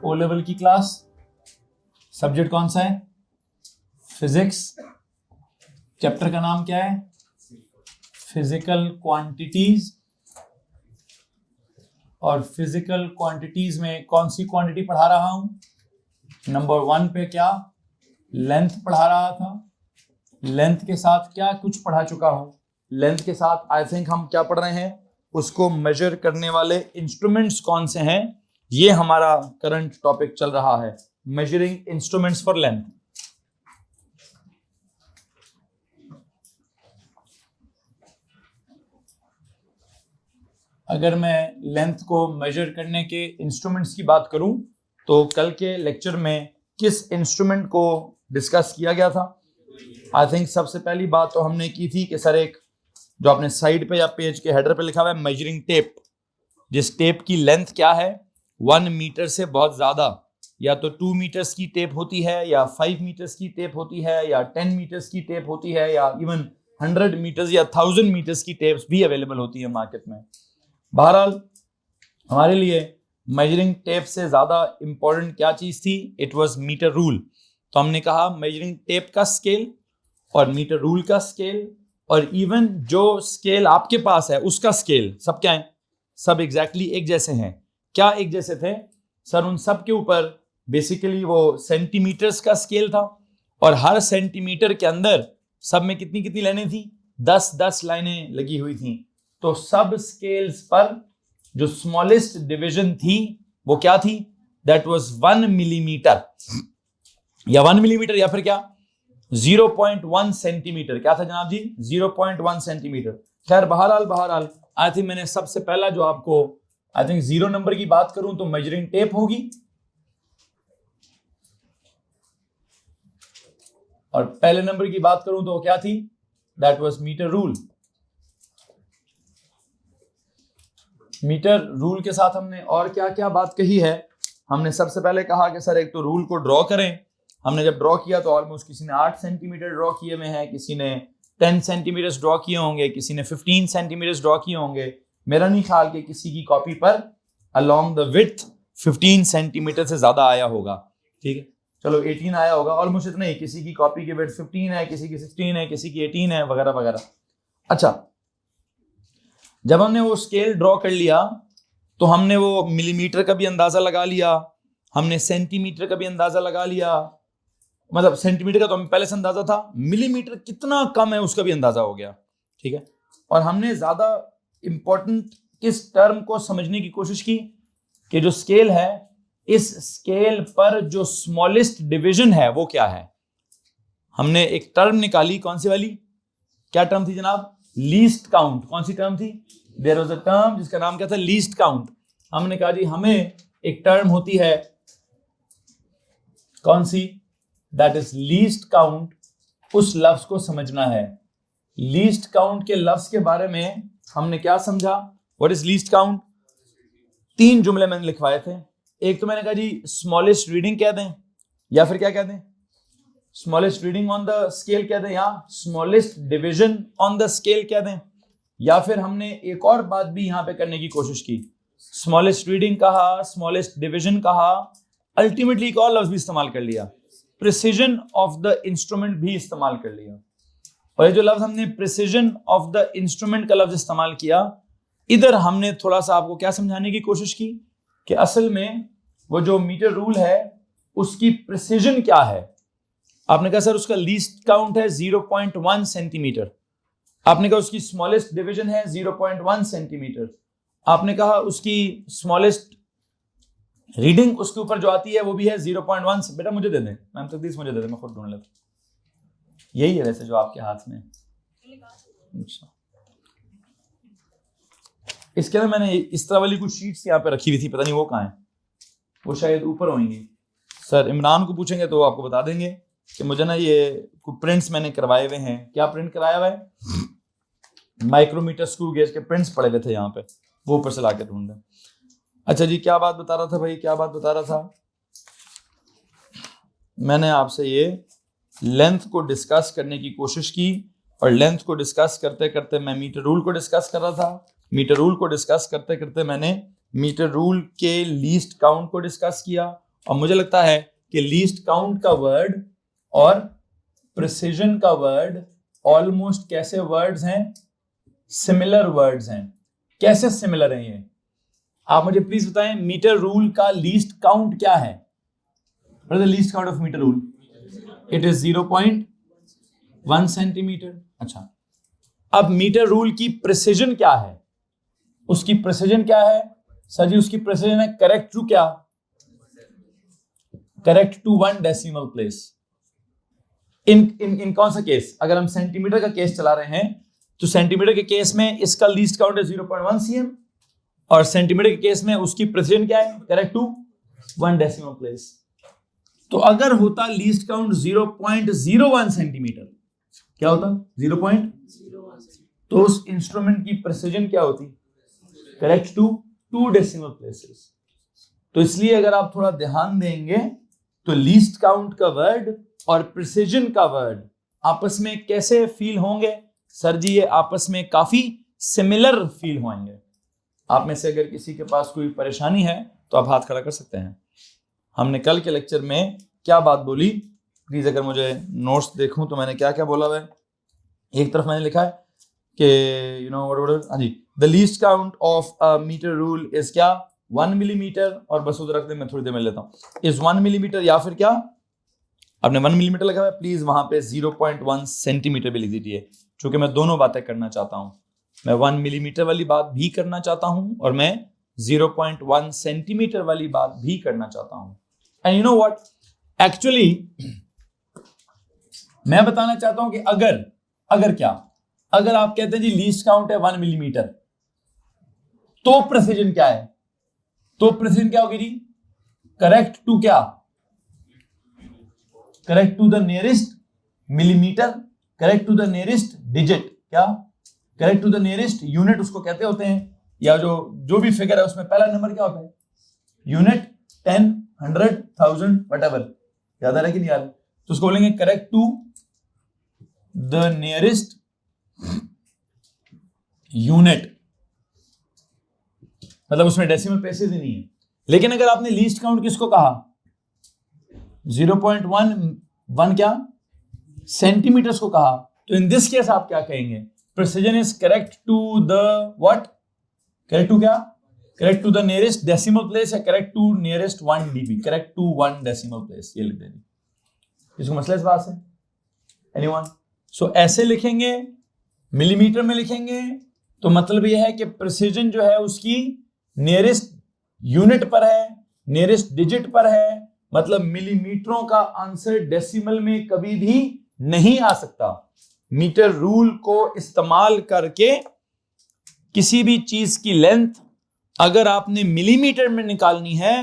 O level की class. Subject कौन सा है? फिजिक्स। चैप्टर का नाम क्या है? Physical quantities. और फिजिकल क्वांटिटीज में कौन सी क्वांटिटी पढ़ा रहा हूं? नंबर 1 पे क्या लेंथ पढ़ा रहा था। लेंथ के साथ क्या कुछ पढ़ा चुका हूं? लेंथ के साथ आई थिंक हम क्या पढ़ रहे हैं, उसको मेजर करने वाले इंस्ट्रूमेंट्स कौन से हैं, ये हमारा करंट टॉपिक चल रहा है, मेजरिंग इंस्ट्रूमेंट्स फॉर लेंथ। अगर मैं लेंथ को मेजर करने के इंस्ट्रूमेंट्स की बात करूं तो कल के लेक्चर में किस इंस्ट्रूमेंट को डिस्कस किया गया था? आई थिंक सबसे पहली बात तो हमने की थी कि सर एक जो आपने साइड पे या पेज के हेडर पे लिखा हुआ है मेजरिंग टेप, जिस टेप की लेंथ क्या है 1 मीटर से बहुत ज्यादा, या तो 2 मीटर्स की टेप होती है, या 5 मीटर्स की टेप होती है, या 10 मीटर्स की टेप होती है, या इवन 100 मीटर्स या 1000 मीटर्स की टेप्स भी अवेलेबल होती है मार्केट में। बहरहाल हमारे लिए मेजरिंग टेप से ज्यादा इंपॉर्टेंट क्या चीज थी? It was metre rule. तो हमने कहा मेजरिंग टेप का स्केल और मीटर रूल का स्केल और इवन जो स्केल आपके पास है उसका स्केल, सब क्या है? सब एग्जैक्टली एक जैसे हैं। क्या एक जैसे थे सर? उन सब के ऊपर बेसिकली वो सेंटीमीटर्स का स्केल था और हर सेंटीमीटर के अंदर सब में कितनी कितनी लाइनें थी? 10-10 लाइनें लगी हुई थी। तो सब स्केल्स पर जो स्मॉलेस्ट डिवीजन थी वो क्या थी? दैट वाज 1 मिलीमीटर, या 1 मिलीमीटर या फिर क्या 0.1 सेंटीमीटर। क्या था जनाब जी? 0.1 सेंटीमीटर। खैर बहरहाल आई थिंक मैंने सबसे पहला जो आपको आई थिंक 0 नंबर की बात करूं तो मेजरिंग टेप होगी, और पहले नंबर की बात करूं तो वो क्या थी? That was metre rule. Metre rule के साथ हमने और क्या क्या बात कही है? हमने सबसे पहले कहा कि सर एक तो रूल को ड्रॉ करें। हमने जब ड्रॉ किया तो ऑलमोस्ट किसी ने 8 सेंटीमीटर ड्रॉ किए हुए हैं, किसी ने 10 सेंटीमीटर ड्रॉ किए होंगे, किसी ने 15 सेंटीमीटर ड्रॉ किए होंगे। मेरा नहीं ख्याल कि किसी की कॉपी पर अलोंग द विड्थ 15 सेंटीमीटर से ज्यादा आया होगा। ठीक है, चलो 18 आया होगा, ऑलमोस्ट इतना ही। किसी की कॉपी की विड्थ 15 है, किसी की 16 है, किसी की 18 है, वगैरह वगैरह। अच्छा, जब हमने वो स्केल ड्रॉ कर लिया तो हमने वो मिलीमीटर का भी अंदाजा लगा लिया, हमने सेंटीमीटर का भी अंदाजा लगा लिया। मतलब सेंटीमीटर का तो हमें पहले से अंदाजा था, मिलीमीटर कितना कम है उसका भी अंदाजा हो गया। ठीक है, और हमने ज्यादा इंपॉर्टेंट किस टर्म को समझने की कोशिश की कि जो स्केल है, इस स्केल पर जो स्मॉलेस्ट डिवीजन है वो क्या है? हमने एक टर्म निकाली, कौन सी वाली? क्या टर्म थी जनाब? Least count. कौन सी टर्म थी? देयर वाज अ टर्म जिसका नाम क्या था? Least count. हमने कहा जी हमें एक टर्म होती है, कौन सी? That is least count. उस लफ्ज को समझना है। लीस्ट काउंट के लफ्ज के बारे में हमने क्या समझा? What is least count? 3 जुमले मैंने लिखवाए थे। एक तो मैंने कहा जी स्मॉलेस्ट रीडिंग कह दें, या फिर क्या कह दें? Smallest reading on the scale कह दें, या smallest division on the scale कह दें, या फिर हमने एक और बात भी यहां पे करने की कोशिश की। स्मॉलेस्ट रीडिंग कहा, स्मॉलेस्ट डिवीजन कहा, अल्टीमेटली एक और लफ्ज भी इस्तेमाल कर लिया, प्रिसीजन ऑफ द इंस्ट्रूमेंट भी इस्तेमाल कर लिया। और ये जो लफ्ज हमने प्रिसीजन ऑफ द इंस्ट्रूमेंट का लफ्ज इस्तेमाल किया, इधर हमने थोड़ा सा आपको क्या समझाने की कोशिश की कि असल में वो जो मीटर रूल है उसकी प्रिसीजन क्या है। आपने कहा सर उसका लीस्ट काउंट है 0.1 सेंटीमीटर, आपने कहा उसकी स्मॉलेस्ट डिवीजन है 0.1 सेंटीमीटर, आपने कहा उसकी स्मॉलेस्ट रीडिंग उसके ऊपर जो आती है वो भी है 0.1। बेटा मुझे दे दें, मैम तकदीस मुझे दे दें, मैं खुद ढूंढ लेता। यही है वैसे जो आपके हाथ में। अच्छा, इसके अंदर मैंने इस तरह वाली कुछ शीट्स यहाँ पे रखी हुई थी, पता नहीं वो कहाँ है, वो शायद ऊपर होंगी। सर इमरान को पूछेंगे तो वो आपको बता देंगे कि मुझे ना ये कुछ प्रिंट्स मैंने करवाए हुए हैं। क्या प्रिंट कराया हुआ है? माइक्रोमीटर स्क्रू गेज के प्रिंट्स पड़े हुए थे यहाँ पे, वो ऊपर से लाके ढूंढ रहे। अच्छा जी, क्या बात बता रहा था भाई? क्या बात बता रहा था? मैंने आपसे ये लेंथ को डिस्कस करने की कोशिश की, और लेंथ को डिस्कस करते करते मैं मीटर रूल को डिस्कस कर रहा था। मीटर रूल को डिस्कस करते करते मैंने मीटर रूल के लीस्ट काउंट को डिस्कस किया, और मुझे लगता है कि लीस्ट काउंट का वर्ड और प्रिसिजन का वर्ड ऑलमोस्ट कैसे वर्ड्स हैं, सिमिलर वर्ड्स हैं। कैसे सिमिलर हैं ये, आप मुझे प्लीज बताएं। मीटर रूल का लीस्ट काउंट क्या है? What is the least count of metre rule? It is 0.1 centimetre. अच्छा, अब मीटर रूल की प्रिसिजन क्या है? उसकी प्रिसिजन क्या है सर जी? उसकी प्रिसिजन है करेक्ट टू क्या? Correct to 1 decimal place. इन कौन सा केस? अगर हम सेंटीमीटर का केस चला रहे हैं तो सेंटीमीटर के केस में इसका लीस्ट काउंट है 0.1 cm और सेंटीमीटर के केस में उसकी प्रिसिजन क्या है? Correct to 1 decimal place. तो अगर होता लीस्ट काउंट 0.01 सेंटीमीटर, क्या होता? 0.01, तो उस इंस्ट्रूमेंट की प्रिसिजन क्या होती? Correct to 2 decimal places. तो इसलिए अगर आप थोड़ा ध्यान देंगे तो लीस्ट काउंट का वर्ड और प्रिसिजन का वर्ड आपस में कैसे फील होंगे? सर जी ये आपस में काफी सिमिलर फील होंगे। आप में से अगर किसी के पास कोई परेशानी है तो आप हाथ खड़ा कर सकते हैं। हमने कल के लेक्चर में क्या बात बोली? प्लीज अगर मुझे नोट्स देखूं तो मैंने क्या क्या बोला हुआ है। एक तरफ मैंने लिखा है कि यू नो व्हाट, हाँ जी, the least count of a metre rule is क्या? 1 मिलीमीटर। और बस उधर रख दे, मैं थोड़ी देर में लेता हूं। इज 1 मिलीमीटर या फिर क्या? आपने 1 मिलीमीटर लगा हुआ है, प्लीज वहां पे 0.1 सेंटीमीटर भी लिख दीजिए, क्योंकि मैं दोनों बातें करना चाहता हूं। मैं 1 मिलीमीटर वाली बात भी करना चाहता हूं और मैं 0.1 सेंटीमीटर वाली बात भी करना चाहता हूं। And you know what, actually मैं बताना चाहता हूं कि अगर क्या, अगर आप कहते हैं जी लीस्ट काउंट है 1 मिलीमीटर, तो प्रिसिजन क्या है? तो प्रिसिजन क्या होगी जी? करेक्ट टू क्या? Correct to the nearest millimetre, correct to the nearest digit, क्या? Correct to the nearest unit उसको कहते होते हैं, या जो भी फिगर है उसमें पहला नंबर क्या होता है? Unit, 10, 100, 1000, whatever. याद आ रहा है कि नहीं आ रहा? तो उसको बोलेंगे correct to the nearest unit, मतलब उसमें डेसिमल प्लेसेस ही नहीं है। लेकिन अगर आपने लीस्ट काउंट किसको कहा? 0.1 क्या? सेंटीमीटर्स को कहा। तो इन दिस केस आप क्या कहेंगे? Precision is correct to the what? Correct to क्या? Correct to the nearest decimal place या correct to nearest 1 dB? Correct to 1 decimal place, ये लिख देंगे। इसको मसला इस बात से एनीवन? सो ऐसे लिखेंगे, मिलीमीटर में लिखेंगे तो मतलब यह है कि प्रिसिजन जो है उसकी नियरेस्ट यूनिट पर है, नियरेस्ट डिजिट पर है। मतलब मिलीमीटरों का आंसर डेसिमल में कभी भी नहीं आ सकता। मीटर रूल को इस्तेमाल करके किसी भी चीज की लेंथ अगर आपने मिलीमीटर में निकालनी है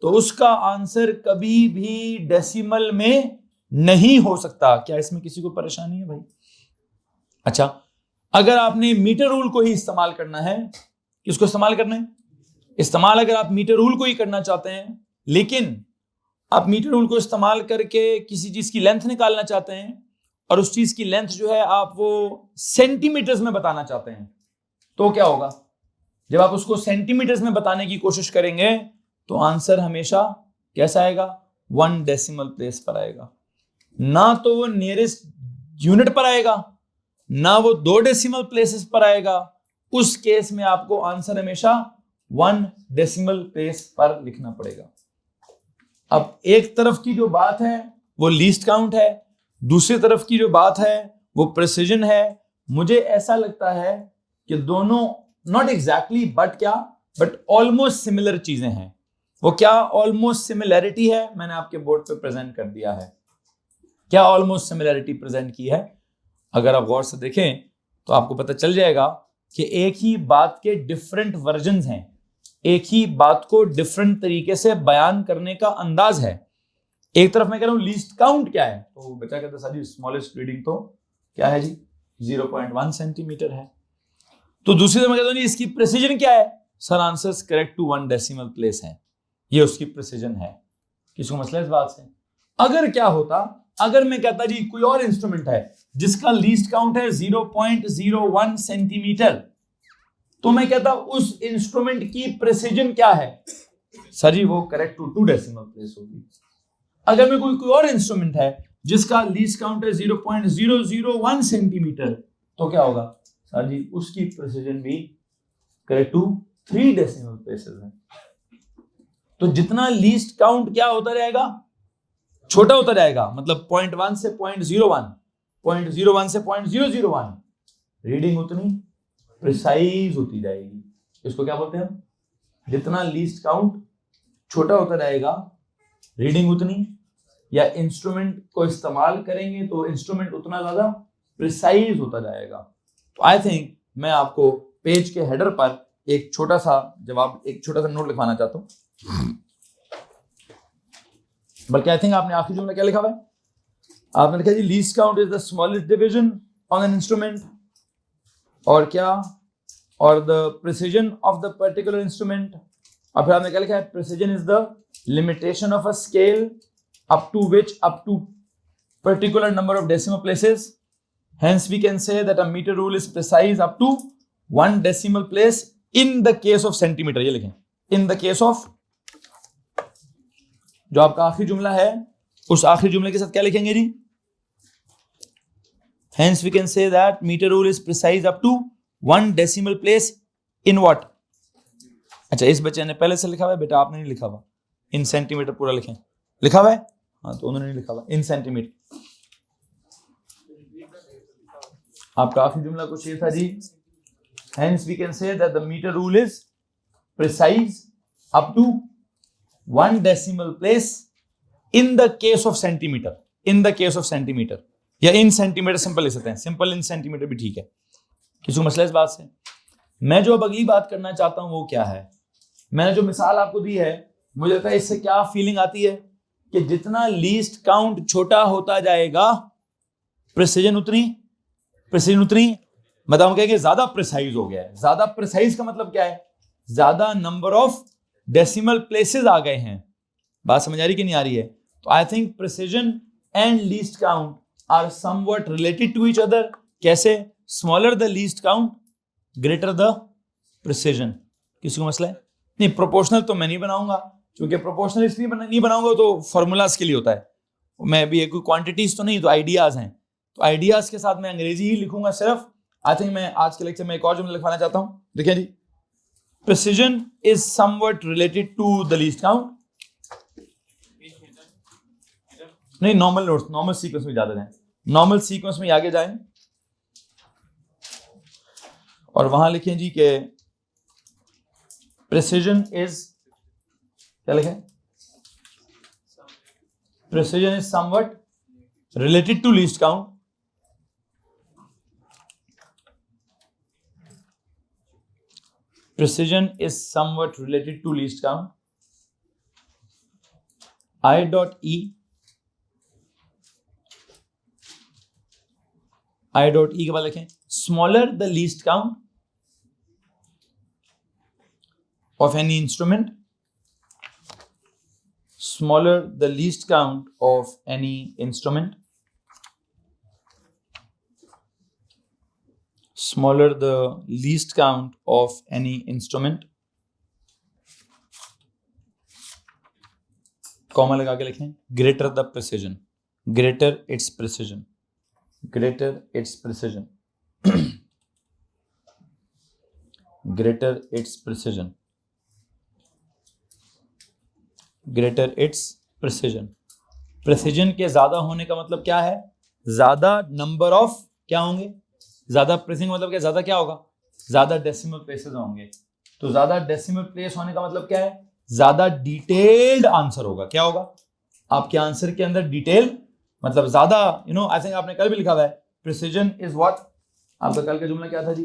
तो उसका आंसर कभी भी डेसिमल में नहीं हो सकता। क्या इसमें किसी को परेशानी है भाई? अच्छा, अगर आपने मीटर रूल को ही इस्तेमाल करना है, किसको इस्तेमाल करना है? इस्तेमाल अगर आप मीटर रूल को ही करना चाहते हैं, लेकिन आप मीटर रूल को इस्तेमाल करके किसी चीज की लेंथ निकालना चाहते हैं और उस चीज की लेंथ जो है आप वो सेंटीमीटर्स में बताना चाहते हैं, तो क्या होगा? जब आप उसको सेंटीमीटर्स में बताने की कोशिश करेंगे तो आंसर हमेशा कैसा आएगा? 1 डेसिमल प्लेस पर आएगा। ना तो वो नियरेस्ट यूनिट पर आएगा, ना वो 2 डेसिमल प्लेसेस पर आएगा। उस केस में आपको आंसर हमेशा 1 डेसिमल प्लेस पर लिखना पड़ेगा। अब एक तरफ की जो बात है वो लीस्ट काउंट है, दूसरी तरफ की जो बात है वो प्रिसिजन है। मुझे ऐसा लगता है कि दोनों नॉट एग्जैक्टली बट क्या, बट ऑलमोस्ट सिमिलर चीजें हैं। वो क्या ऑलमोस्ट सिमिलैरिटी है? मैंने आपके बोर्ड पे प्रेजेंट कर दिया है। क्या ऑलमोस्ट सिमिलैरिटी प्रेजेंट की है? अगर आप गौर से देखें तो आपको पता चल जाएगा कि एक ही बात के डिफरेंट वर्जन्स हैं, एक ही बात को डिफरेंट तरीके से बयान करने का अंदाज है। एक तरफ मैं कह रहा हूं लीस्ट काउंट क्या है, तो बच्चा कहता है सर जी स्मॉलेस्ट रीडिंग तो क्या है जी? 0.1 सेंटीमीटर है। तो दूसरी तरफ मैं कहता हूं जी इसकी प्रिसिजन क्या है? Sir answer correct to 1 decimal place है, ये उसकी प्रिसिजन है। किसको मसला इस बात से? अगर क्या होता, अगर मैं कहता जी कोई और इंस्ट्रूमेंट है जिसका लीस्ट काउंट है 0.01 सेंटीमीटर, तो मैं कहता उस इंस्ट्रूमेंट की प्रिसिजन क्या है? सर जी वो करेक्ट टू 2 डेसिमल प्लेस होगी। अगर में कोई और इंस्ट्रूमेंट है जिसका लीस्ट काउंट है 0.001 सेंटीमीटर तो क्या होगा सर जी उसकी प्रिसीजन भी करेक्ट टू 3 डेसिमल प्लेसेस है। तो जितना लीस्ट काउंट क्या होता रहेगा, छोटा होता जाएगा, मतलब 0.1 से 0.01, 0.01 से 0.001, रीडिंग उतनी प्रिसाइज होती जाएगी। इसको क्या बोलते हैं हम, जितना लीस्ट काउंट छोटा होता जाएगा रीडिंग उतनी, या इंस्ट्रूमेंट को इस्तेमाल करेंगे तो इंस्ट्रूमेंट उतना ज्यादा प्रिसाइज होता जाएगा। तो आई थिंक मैं आपको पेज के हेडर पर एक छोटा सा जवाब, एक छोटा सा नोट लिखवाना चाहता हूं। बल्कि आई थिंक आपने आखिरी जुमला क्या लिखा हुआ है, आपने लिखा जी least count is the smallest division on an instrument, और क्या, और the precision of the particular instrument, और फिर आपने क्या लिखा है, precision is the limitation of a scale up to which up to particular number of decimal places, hence we can say that a meter rule is precise up to 1 decimal place in the case of centimeter। ये लिखें in the case of, जो आपका आखिरी जुमला है उस आखिरी जुमले के साथ क्या लिखेंगे जी, hence we can say that meter rule is precise up to 1 decimal place in what। अच्छा इस बच्चे ने पहले से लिखा हुआ है, बेटा आपने नहीं लिखा हुआ, इन सेंटीमीटर पूरा लिखें, लिखा हुआ है, हाँ तो उन्होंने नहीं लिखा हुआ इन सेंटीमीटर। आपका आखिरी जुमला कुछ ये था जी, hence we can say that the meter rule is precise up to 1 decimal place in the case of centimeter, in the case of centimeter, या इन सेंटीमीटर सिंपल लिख सकते हैं, सिंपल इन सेंटीमीटर भी ठीक है। किसी को मसला इस बात से? मैं जो अब अगली बात करना चाहता हूं वो क्या है, मैंने जो मिसाल आपको दी है, मुझे लगता है इससे क्या फीलिंग आती है कि जितना लीस्ट काउंट छोटा होता जाएगा प्रिसीजन उतनी, मतलब हम कहेंगे ज्यादा प्रिसाइज हो गया है। ज्यादा प्रिसाइज का मतलब क्या है, ज्यादा नंबर ऑफ डेसिमल प्लेसेस आ गए हैं। बात समझ आ रही कि नहीं आ रही है? तो I think precision and least count are somewhat related to each other. कैसे? Smaller the least count greater the precision. किसी को मसला है? नहीं, प्रोपोर्शनल तो मैं नहीं बनाऊंगा, क्योंकि प्रोपोर्शनल इसलिए नहीं बनाऊंगा तो फॉर्मूलाज के लिए होता है, मैं भी कोई क्वांटिटीज तो नहीं, तो आइडियाज हैं, तो आइडियाज के साथ मैं अंग्रेजी ही लिखूंगा सिर्फ। आई थिंक मैं आज के लेक्चर में एक और जुमला लिखवाना चाहता हूं, देखिए जी, precision is somewhat related to the least count. नहीं, नॉर्मल नोट्स, नॉर्मल सीक्वेंस में ज्यादा जाएं, नॉर्मल सीक्वेंस में आगे जाएं और वहां लिखें जी के प्रिसीजन इज, क्या लिखें, precision is somewhat related to least count, precision is somewhat related to least count. I dot E के बाद लिखें smaller the least count of any instrument, smaller the least count of any instrument, smaller the least count of any instrument, comma लगा के लिखें greater the precision, greater its precision, greater its precision, greater its precision, greater its precision। Precision के ज्यादा होने का मतलब क्या है, ज्यादा नंबर ऑफ क्या होंगे, ज्यादा प्रेसिंग मतलब क्या, ज्यादा क्या होगा, ज्यादा डेसिमल प्लेसेस होंगे। तो ज्यादा डेसिमल प्लेस होने का मतलब क्या है, ज्यादा डिटेल्ड आंसर होगा। क्या होगा आपके आंसर के अंदर, डिटेल मतलब ज्यादा, यू नो, आई थिंक आपने कल भी लिखा हुआ है प्रिसीजन इज व्हाट। आपका कल का जुमला क्या था जी,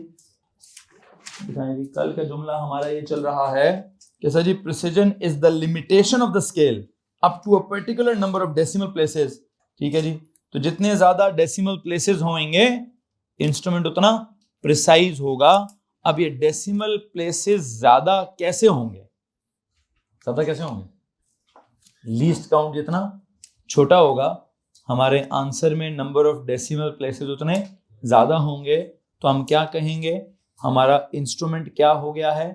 दिखाएं जी, कल का जुमला हमारा ये चल रहा है कि sir ji precision is the limitation of the scale up to a particular number of decimal places. ठीक है जी, तो जितने ज्यादा डेसिमल प्लेसेस होंगे इंस्ट्रूमेंट उतना प्रिसाइज होगा। अब ये डेसिमल प्लेसेस ज्यादा कैसे होंगे, ज्यादा कैसे होंगे, लीस्ट काउंट जितना छोटा होगा हमारे आंसर में नंबर ऑफ डेसिमल प्लेसेस उतने ज्यादा होंगे। तो हम क्या कहेंगे, हमारा इंस्ट्रूमेंट क्या हो गया है,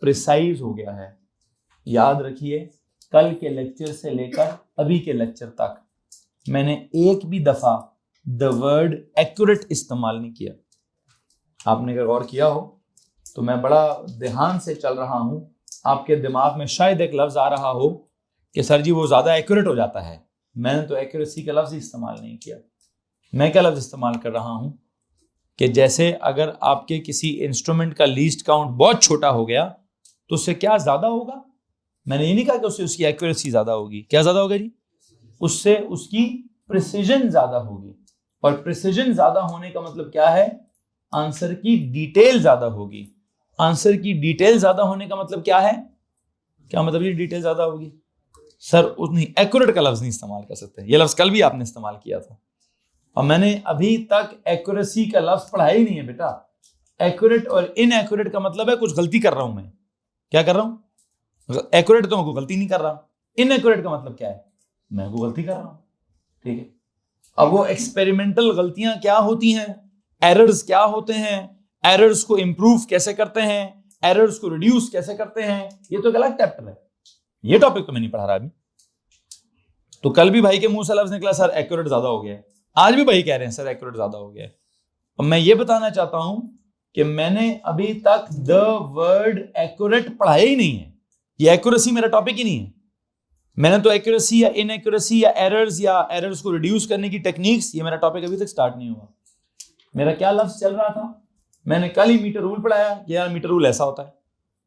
प्रिसाइज हो गया है। याद रखिए, कल के लेक्चर से लेकर अभी के लेक्चर तक मैंने एक भी दफा द वर्ड एक्यूरेट इस्तेमाल नहीं किया। आपने अगर गौर किया हो तो मैं बड़ा ध्यान से चल रहा हूं, आपके दिमाग में शायद एक लफ्ज आ रहा हो कि सर जी वो ज्यादा एक्यूरेट हो जाता है। मैंने तो एक्यूरेसी का लफ्ज इस्तेमाल नहीं किया। मैं क्या लफ्ज इस्तेमाल कर रहा हूं कि जैसे अगर आपके किसी इंस्ट्रूमेंट का लीस्ट काउंट बहुत छोटा हो गया तो उससे क्या ज्यादा होगा। मैंने ये नहीं कहा कि उससे उसकी एक्यूरेसी ज्यादा होगी। क्या ज्यादा होगा जी? उससे उसकी प्रिसीजन ज्यादा होगी। और प्रिसीजन ज्यादा होने का मतलब क्या है? आंसर की डिटेल ज्यादा होगी। आंसर की डिटेल ज्यादा होने का मतलब क्या है? क्या मतलब ये डिटेल ज्यादा होगी? सर उतनी एक्यूरेट का लफ्ज नहीं इस्तेमाल कर सकते। ये लफ्ज कल भी आपने इस्तेमाल किया था और मैंने अभी तक एक्यूरेसी का लफ्ज पढ़ा ही नहीं है बेटा। एक्यूरेट और इनएक्यूरेट का मतलब है कुछ गलती कर रहा हूं मैं। क्या कर रहा हूं? एक्यूरेट तो मैं कोई गलती नहीं कर रहा। इनएक्यूरेट का मतलब क्या है? मैं कोई गलती कर रहा हूं। ठीक है, अब वो एक्सपेरिमेंटल गलतियां क्या होती हैं, एरर्स क्या होते हैं, एरर्स को इंप्रूव कैसे करते हैं, एरर्स को रिड्यूस कैसे करते हैं, ये तो एक अलग चैप्टर है। ये टॉपिक तो मैं नहीं पढ़ा रहा अभी। तो कल भी भाई के मुंह से लफ्ज निकला सर एक्यूरेट ज्यादा हो गया है। आज भी भाई कह रहे हैं सर एक्यूरेट ज्यादा हो गया है। और मैं ये बताना चाहता हूं कि मैंने अभी तक द वर्ड एक्यूरेट पढ़ाया ही नहीं है। ये एक्यूरेसी मेरा टॉपिक ही नहीं है। मैंने तो एक्यूरेसी या इनएक्यूरेसी या एरर्स को रिड्यूस करने की टेक्निक्स, ये मेरा टॉपिक अभी तक स्टार्ट नहीं हुआ। मेरा क्या लफ्ज चल रहा था? मैंने कल ही मीटर रूल पढ़ाया कि यार मीटर रूल ऐसा होता है।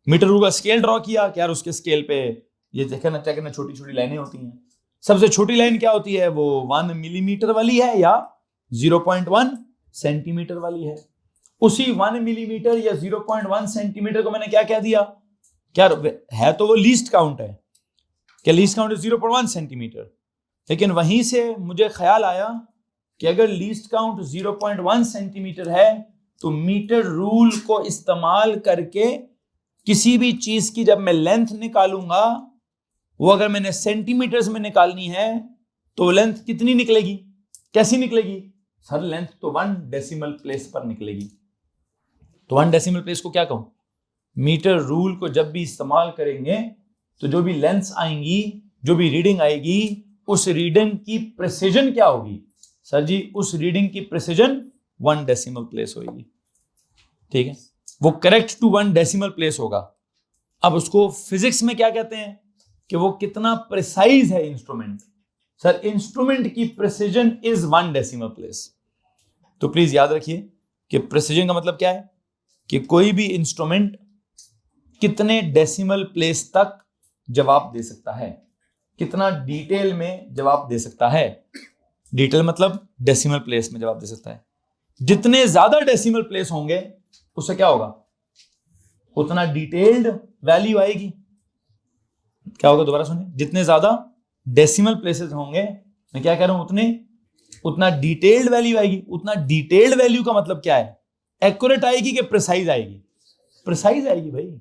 मीटर रूल का स्केल ड्रॉ किया कि यार उसके स्केल पे ये देखना चाहिए, छोटी छोटी लाइनें होती हैं। सबसे छोटी लाइन क्या होती है? वो 1 मिलीमीटर वाली है या 0.1 सेंटीमीटर वाली है। उसी 1 मिलीमीटर या 0.1 सेंटीमीटर को मैंने क्या कह दिया? क्या है तो वो लीस्ट काउंट है कि लीस्ट काउंट इज 0.1 सेंटीमीटर। लेकिन वहीं से मुझे ख्याल आया कि अगर लीस्ट काउंट 0.1 सेंटीमीटर है तो मीटर रूल को इस्तेमाल करके किसी भी चीज की जब मैं लेंथ निकालूंगा, वो अगर मैंने सेंटीमीटर्स में निकालनी है तो लेंथ कितनी निकलेगी? कैसी निकलेगी? सर लेंथ तो 1 डेसिमल प्लेस पर निकलेगी। तो 1 डेसिमल प्लेस को क्या कहूं? मीटर रूल को जब भी इस्तेमाल करेंगे तो जो भी लेंथ्स आएंगी, जो भी रीडिंग आएगी, उस रीडिंग की प्रिसीजन क्या होगी? सर जी उस रीडिंग की प्रिसीजन 1 डेसिमल प्लेस होगी। ठीक है, वो करेक्ट टू 1 डेसिमल प्लेस होगा। अब उसको फिजिक्स में क्या कहते हैं कि वो कितना प्रिसाइज है इंस्ट्रूमेंट। सर इंस्ट्रूमेंट की प्रिसीजन इज 1 डेसिमल प्लेस। तो प्लीज याद रखिए कि प्रिसीजन का मतलब क्या है कि कोई भी इंस्ट्रूमेंट कितने डेसिमल प्लेस तक जवाब दे सकता है, कितना डिटेल में जवाब दे सकता है। डिटेल मतलब डेसिमल प्लेस में जवाब दे सकता है। जितने ज्यादा डेसिमल प्लेस होंगे उससे क्या होगा? उतना डिटेल्ड वैल्यू आएगी। क्या होगा? दोबारा सुनिए, जितने ज्यादा डेसिमल प्लेसेस होंगे, मैं क्या कह रहा हूं, उतना डिटेल्ड वैल्यू आएगी। उतना डिटेल्ड वैल्यू का मतलब क्या है? एक्यूरेट आएगी कि प्रिसाइज आएगी? प्रिसाइज आएगी भाई।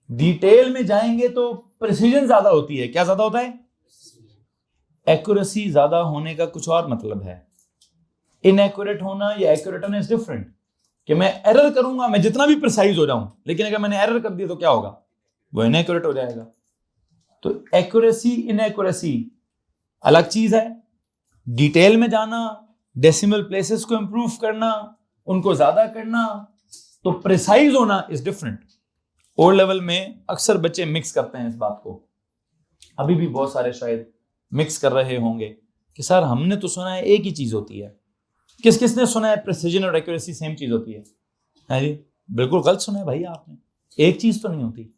डिटेल में जाएंगे तो प्रिसीजन ज्यादा होती है। क्या ज्यादा होता है? एक्यूरेसी ज्यादा होने का कुछ और मतलब है। इनएक्यूरेट होना या एक्यूरेट होना इज डिफरेंट। कि मैं एरर करूंगा, मैं जितना भी प्रिसाइज हो जाऊं, लेकिन अगर मैंने एरर कर दिया तो क्या होगा? वो इनएक्यूरेट हो जाएगा। तो एक्यूरेसी इनएक्यूरेसी अलग चीज है। डिटेल में जाना, डेसिमल प्लेसेस को इंप्रूव करना, उनको ज्यादा करना, तो प्रिसाइज होना इज डिफरेंट। ओ लेवल में अक्सर बच्चे मिक्स करते हैं इस बात को। अभी भी बहुत सारे शायद मिक्स कर रहे होंगे कि सर हमने तो सुना है एक ही चीज होती है। किसने सुना है प्रिसीजन और एक्यूरेसी सेम चीज होती है? है जी, बिल्कुल गलत सुना है भाई आपने। एक चीज तो नहीं होती।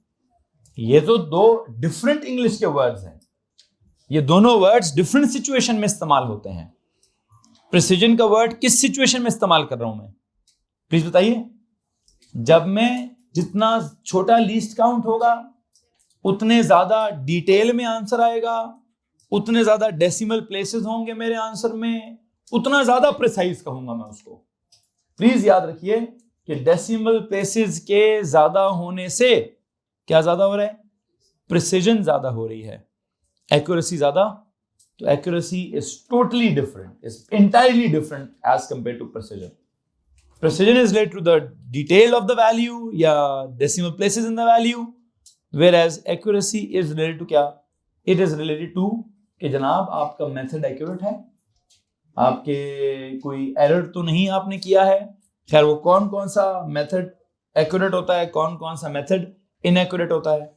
ये तो दो डिफरेंट इंग्लिश के वर्ड्स हैं। ये दोनों वर्ड्स डिफरेंट सिचुएशन में इस्तेमाल होते हैं। प्रिसीजन का वर्ड किस सिचुएशन में इस्तेमाल कर रहा हूं मैं? प्लीज बताइए। जब मैं जितना छोटा लीस्ट काउंट होगा उतने ज्यादा डिटेल में आंसर आएगा, उतने ज्यादा डेसिमल प्लेसेस होंगे मेरे आंसर में, उतना ज्यादा प्रिसाइज कहूंगा मैं उसको। प्लीज याद रखिए कि डेसिमल प्लेसेस के ज्यादा होने से क्या ज्यादा हो रहा है? प्रिसीजन ज्यादा हो रही है। एक्यूरेसी ज्यादा, तो accuracy is totally different, is entirely different as compare to precision. Precision is related to the detail of the value या decimal places in the value, whereas accuracy is related to क्या, it is related to कि जनाब आपका method accurate है, आपके कोई error तो नहीं आपने किया है। खैर वो कौन कौन सा मेथड एक्यूरेट होता है, कौन कौन सा मेथड इनएक्यूरेट होता है,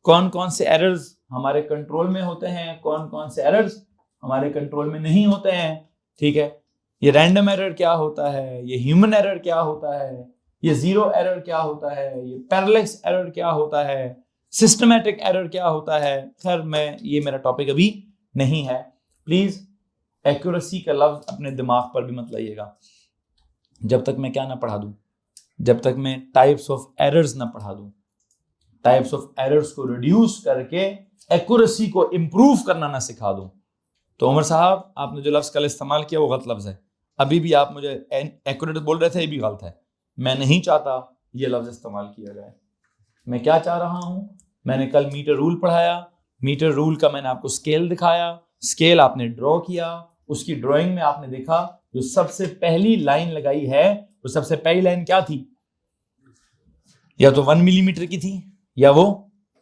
कौन कौन से एरर्स हमारे कंट्रोल में होते हैं, कौन कौन से एरर्स हमारे कंट्रोल में नहीं होते हैं, ठीक है। ये रैंडम एरर क्या होता है, ये ह्यूमन एरर क्या होता है, ये जीरो एरर क्या होता है, ये पैरेलैक्स एरर क्या होता है, सिस्टमैटिक एरर क्या होता है। खैर ये मेरा टॉपिक अभी नहीं है। प्लीज एक्यूरेसी का लफ्ज अपने दिमाग पर भी मत लाइएगा जब तक मैं क्या ना पढ़ा दूं, जब तक मैं टाइप्स ऑफ एरर्स ना पढ़ा दूं, टाइप्स ऑफ एरर्स को रिड्यूस करके एक्यूरेसी को इंप्रूव करना ना सिखा दूं। तो उमर साहब आपने जो लफ्ज कल इस्तेमाल किया वो गलत लफ्ज है। अभी भी आप मुझे एक्यूरेट बोल रहे थे, ये भी गलत है। मैं नहीं चाहता ये लफ्ज इस्तेमाल किया जाए। मैं क्या चाह रहा हूं, मैंने कल मीटर रूल पढ़ाया, मीटर रूल का मैंने आपको स्केल दिखाया, स्केल आपने ड्रॉ किया, उसकी ड्राइंग में आपने देखा जो सबसे पहली लाइन लगाई है वो सबसे पहली लाइन क्या थी, या तो 1 मिलीमीटर की थी या वो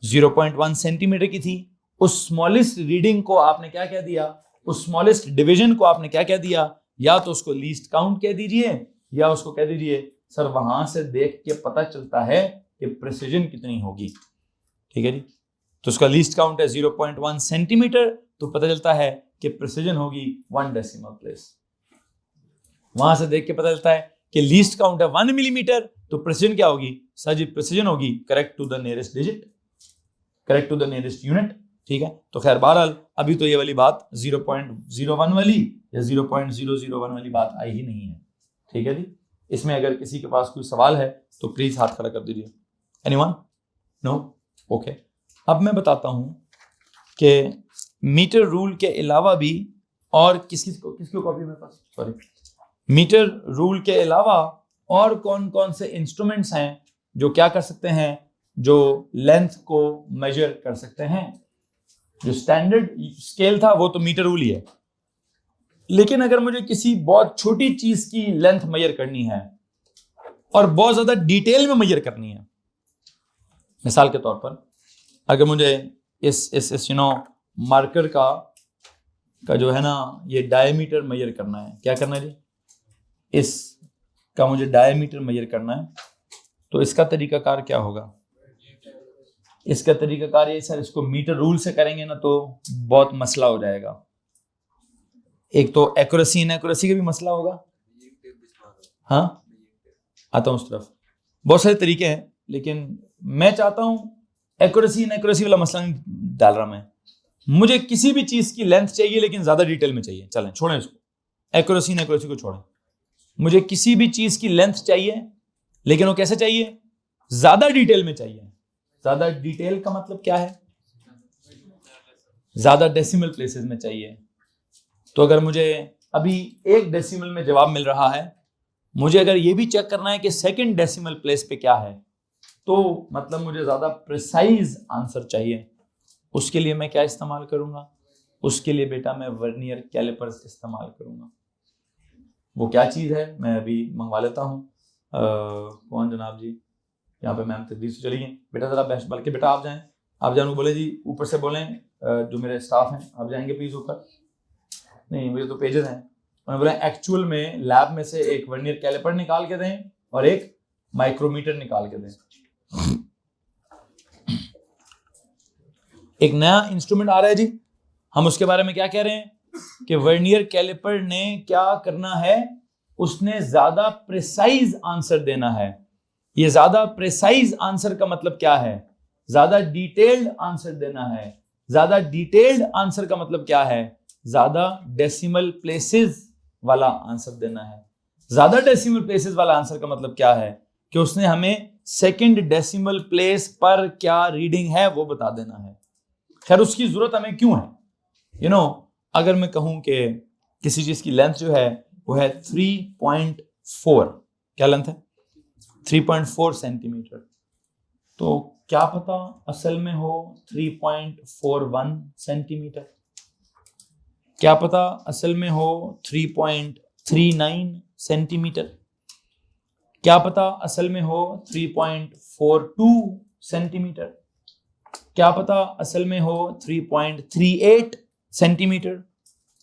0.1 सेंटीमीटर की थी। उस स्मॉलेस्ट रीडिंग को आपने क्या कह दिया, उस स्मॉलेस्ट डिवीजन को आपने क्या कह दिया, या तो उसको लीस्ट काउंट कह दीजिए या उसको कह दीजिए सर वहां से देख के पता चलता है कि प्रिसीजन कितनी होगी, ठीक है जी। तो उसका लीस्ट काउंट है 0.1 सेंटीमीटर, तो पता चलता है कि प्रिसीजन होगी 1 डेसिमल प्लेस। वहां से देख के पता चलता है कि लीस्ट काउंट है 1 मिलीमीटर, तो प्रिसीजन क्या होगी सर जी, प्रिसीजन होगी correct to the nearest digit, correct to the nearest unit, ठीक है। तो खैर बहरहाल अभी तो ये वाली बात 0.01 वाली या 0.001 वाली बात आई ही नहीं है, ठीक है जी। इसमें अगर किसी के पास कोई सवाल है तो प्लीज हाथ खड़ा कर दीजिए। एनीवन? नो? ओके। अब मैं बताता हूं कि मीटर रूल के अलावा भी और किसकी कॉपी मेरे पास, सॉरी, मीटर रूल के अलावा और कौन कौन से इंस्ट्रूमेंट्स हैं जो क्या कर सकते हैं, जो लेंथ को मेजर कर सकते हैं। जो स्टैंडर्ड स्केल था वो तो मीटर रूल ही है, लेकिन अगर मुझे किसी बहुत छोटी चीज की लेंथ मेजर करनी है और बहुत ज्यादा डिटेल में मेजर करनी है, मिसाल के तौर पर अगर मुझे इस मार्कर का जो है ना ये डायमीटर मेजर करना है, क्या करना है जी, इसका मुझे डायमीटर मेजर करना है, तो इसका तरीकाकार क्या होगा, इसका तरीकाकार ये सर, इसको मीटर रूल से करेंगे ना तो बहुत मसला हो जाएगा। एक तो एक्यूरेसी इनएक्यूरेसी का भी मसला होगा, हाँ आता हूँ उस तरफ, बहुत सारे तरीके हैं, लेकिन मैं चाहता हूं एक्यूरेसी इनएक्यूरेसी वाला मसला नहीं डाल रहा मैं। मुझे किसी भी चीज की लेंथ चाहिए लेकिन ज्यादा डिटेल में चाहिए, चलें छोड़ें इसको, एक्यूरेसी इनएक्यूरेसी को छोड़ें। मुझे किसी भी चीज की लेंथ चाहिए लेकिन वो कैसे चाहिए, ज्यादा डिटेल में चाहिए। ज्यादा डिटेल का मतलब क्या है, ज्यादा डेसिमल प्लेसेस में चाहिए। तो अगर मुझे अभी 1 डेसिमल में जवाब मिल रहा है, मुझे अगर ये भी चेक करना है कि 2nd डेसिमल प्लेस पे क्या है, तो मतलब मुझे ज्यादा प्रिसाइज आंसर चाहिए। उसके लिए मैं क्या इस्तेमाल करूंगा, उसके लिए बेटा मैं वर्नियर कैलिपर्स इस्तेमाल करूंगा। वो क्या चीज है मैं अभी मंगवा लेता हूँ। कौन जनाब जी, यहाँ पे मैम तदरीस चली गई, बेटा जरा बेस्ट, बल्कि बेटा आप जाएं, आप जान बोले जी ऊपर से बोलें, जो मेरे स्टाफ हैं आप जाएंगे प्लीज ऊपर, नहीं मुझे तो पेजेस हैं, उन्होंने बोला एक्चुअल में लैब में से एक वर्नियर कैलिपर निकाल के दें और एक माइक्रोमीटर निकाल के दें। एक नया इंस्ट्रूमेंट आ रहा है जी, हम उसके बारे में क्या कह रहे हैं कि वर्नियर कैलिपर ने क्या करना है, उसने ज्यादा प्रिसाइज आंसर देना है। ये ज्यादा प्रिसाइज आंसर का मतलब क्या है, ज्यादा डिटेल्ड आंसर देना है। ज्यादा डिटेल्ड आंसर का मतलब क्या है, ज्यादा डेसिमल प्लेसेस वाला आंसर देना है। ज्यादा डेसिमल प्लेसेस वाला आंसर का मतलब क्या है कि उसने हमें 2nd डेसिमल प्लेस पर क्या रीडिंग है वो बता देना है। खैर उसकी जरूरत हमें क्यों है, अगर मैं कहूं कि किसी चीज की लेंथ जो है वो है 3.4, क्या लेंथ है 3.4 सेंटीमीटर, तो क्या पता असल में हो 3.41 सेंटीमीटर, क्या पता असल में हो 3.39 सेंटीमीटर, क्या पता असल में हो 3.42 सेंटीमीटर, क्या पता असल में हो 3.38 सेंटीमीटर।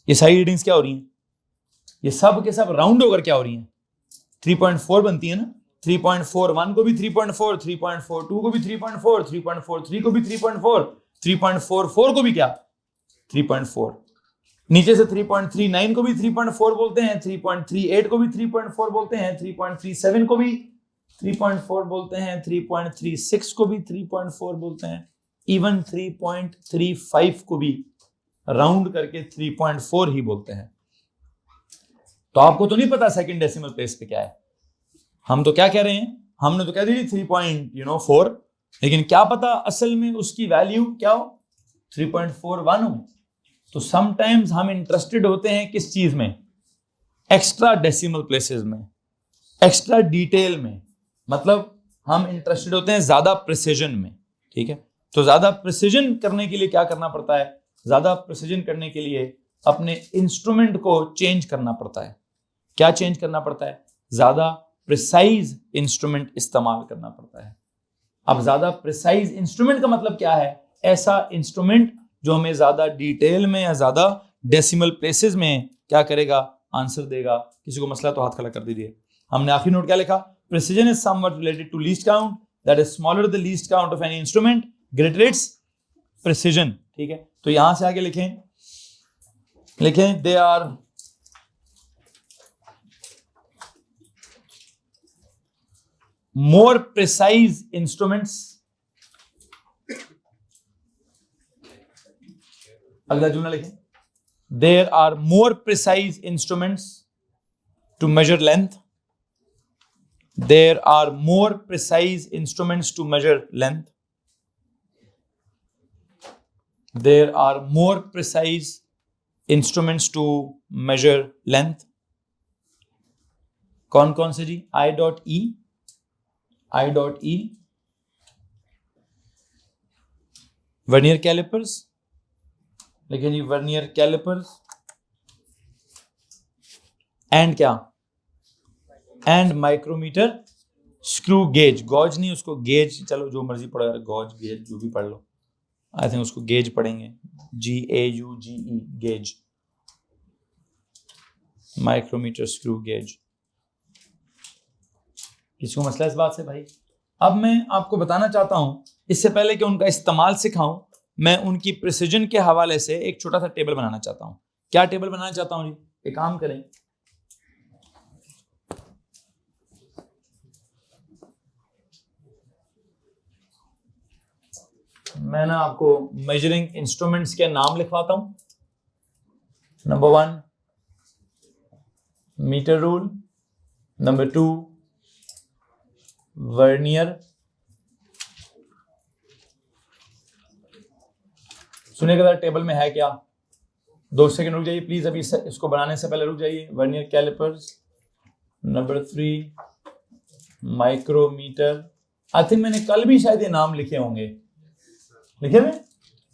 ये सारी रीडिंग्स क्या हो रही हैं, ये सब के सब राउंड होकर क्या हो रही हैं, 3.4 बनती है ना। 3.41 को भी 3.4, 3.42 को भी 3.4, 3.43 को भी 3.4, 3.44 को भी क्या 3.4, नीचे से 3.39 को भी 3.4 बोलते हैं, 3.38 को भी 3.4 बोलते हैं, 3.37 को भी 3.4 बोलते हैं, 3.36 को भी 3.4 बोलते हैं, इवन 3.35 को भी राउंड करके 3.4 ही बोलते हैं। तो आपको तो नहीं पता सेकंड डेसिमल प्लेस पे क्या है, हम तो क्या कह रहे हैं, हमने तो कह दी 3.4, लेकिन क्या पता असल में उसकी वैल्यू क्या हो 3.41 हो। तो समटाइम्स हम इंटरेस्टेड होते हैं किस चीज में, एक्स्ट्रा डेसिमल प्लेसेस में, एक्स्ट्रा डिटेल में, मतलब हम इंटरेस्टेड होते हैं ज्यादा प्रिसीजन में, ठीक है। तो ज्यादा प्रिसीजन करने के लिए क्या करना पड़ता है, ज्यादा प्रिसीजन करने के लिए अपने इंस्ट्रूमेंट को चेंज करना पड़ता है। क्या चेंज करना पड़ता है, ज्यादा प्रिसाइज इंस्ट्रूमेंट इस्तेमाल करना पड़ता है। अब ज्यादा प्रिसाइज इंस्ट्रूमेंट का मतलब क्या है, ऐसा इंस्ट्रूमेंट जो हमें ज्यादा डिटेल में या ज्यादा डेसिमल प्लेसेस में क्या करेगा, आंसर देगा। किसी को मसला तो हाथ खड़ा कर दीजिए। हमने आखिरी नोट क्या लिखा, precision is somewhat related to least count, that is smaller the least count of any instrument, greater its precision, ठीक है। तो यहां से आगे लिखें they are more precise instruments, अगला जुमला लिखें, there are more precise instruments to measure length, there are more precise instruments to measure length, there are more precise instruments to measure length। कौन कौन से जी, I.E, वर्नियर कैलिपर्स, लेकिन ये vernier callipers and क्या, and micrometer screw gauge, gauze नहीं उसको gauge, चलो जो मर्जी पढ़ो यार, गॉज गेज जो भी पढ़ लो, आई थिंक उसको गेज पढ़ेंगे, GAUGE, gauge, micrometer screw gauge. किसी को मसला इस बात से भाई? अब मैं आपको बताना चाहता हूं, इससे पहले कि उनका इस्तेमाल सिखाऊं, मैं उनकी प्रिसीजन के हवाले से एक छोटा सा टेबल बनाना चाहता हूं। क्या टेबल बनाना चाहता हूं जी, एक काम करें, मैं ना आपको मेजरिंग इंस्ट्रूमेंट्स के नाम लिखवाता हूं। Number 1 metre rule, number 2 vernier, सुनिएगा टेबल में है क्या, 2 सेकंड रुक जाइए प्लीज, अभी इसको बनाने से पहले रुक जाइए। Vernier callipers, number 3 micrometer, I think मैंने कल भी शायद ये नाम लिखे होंगे, लिखे हुए?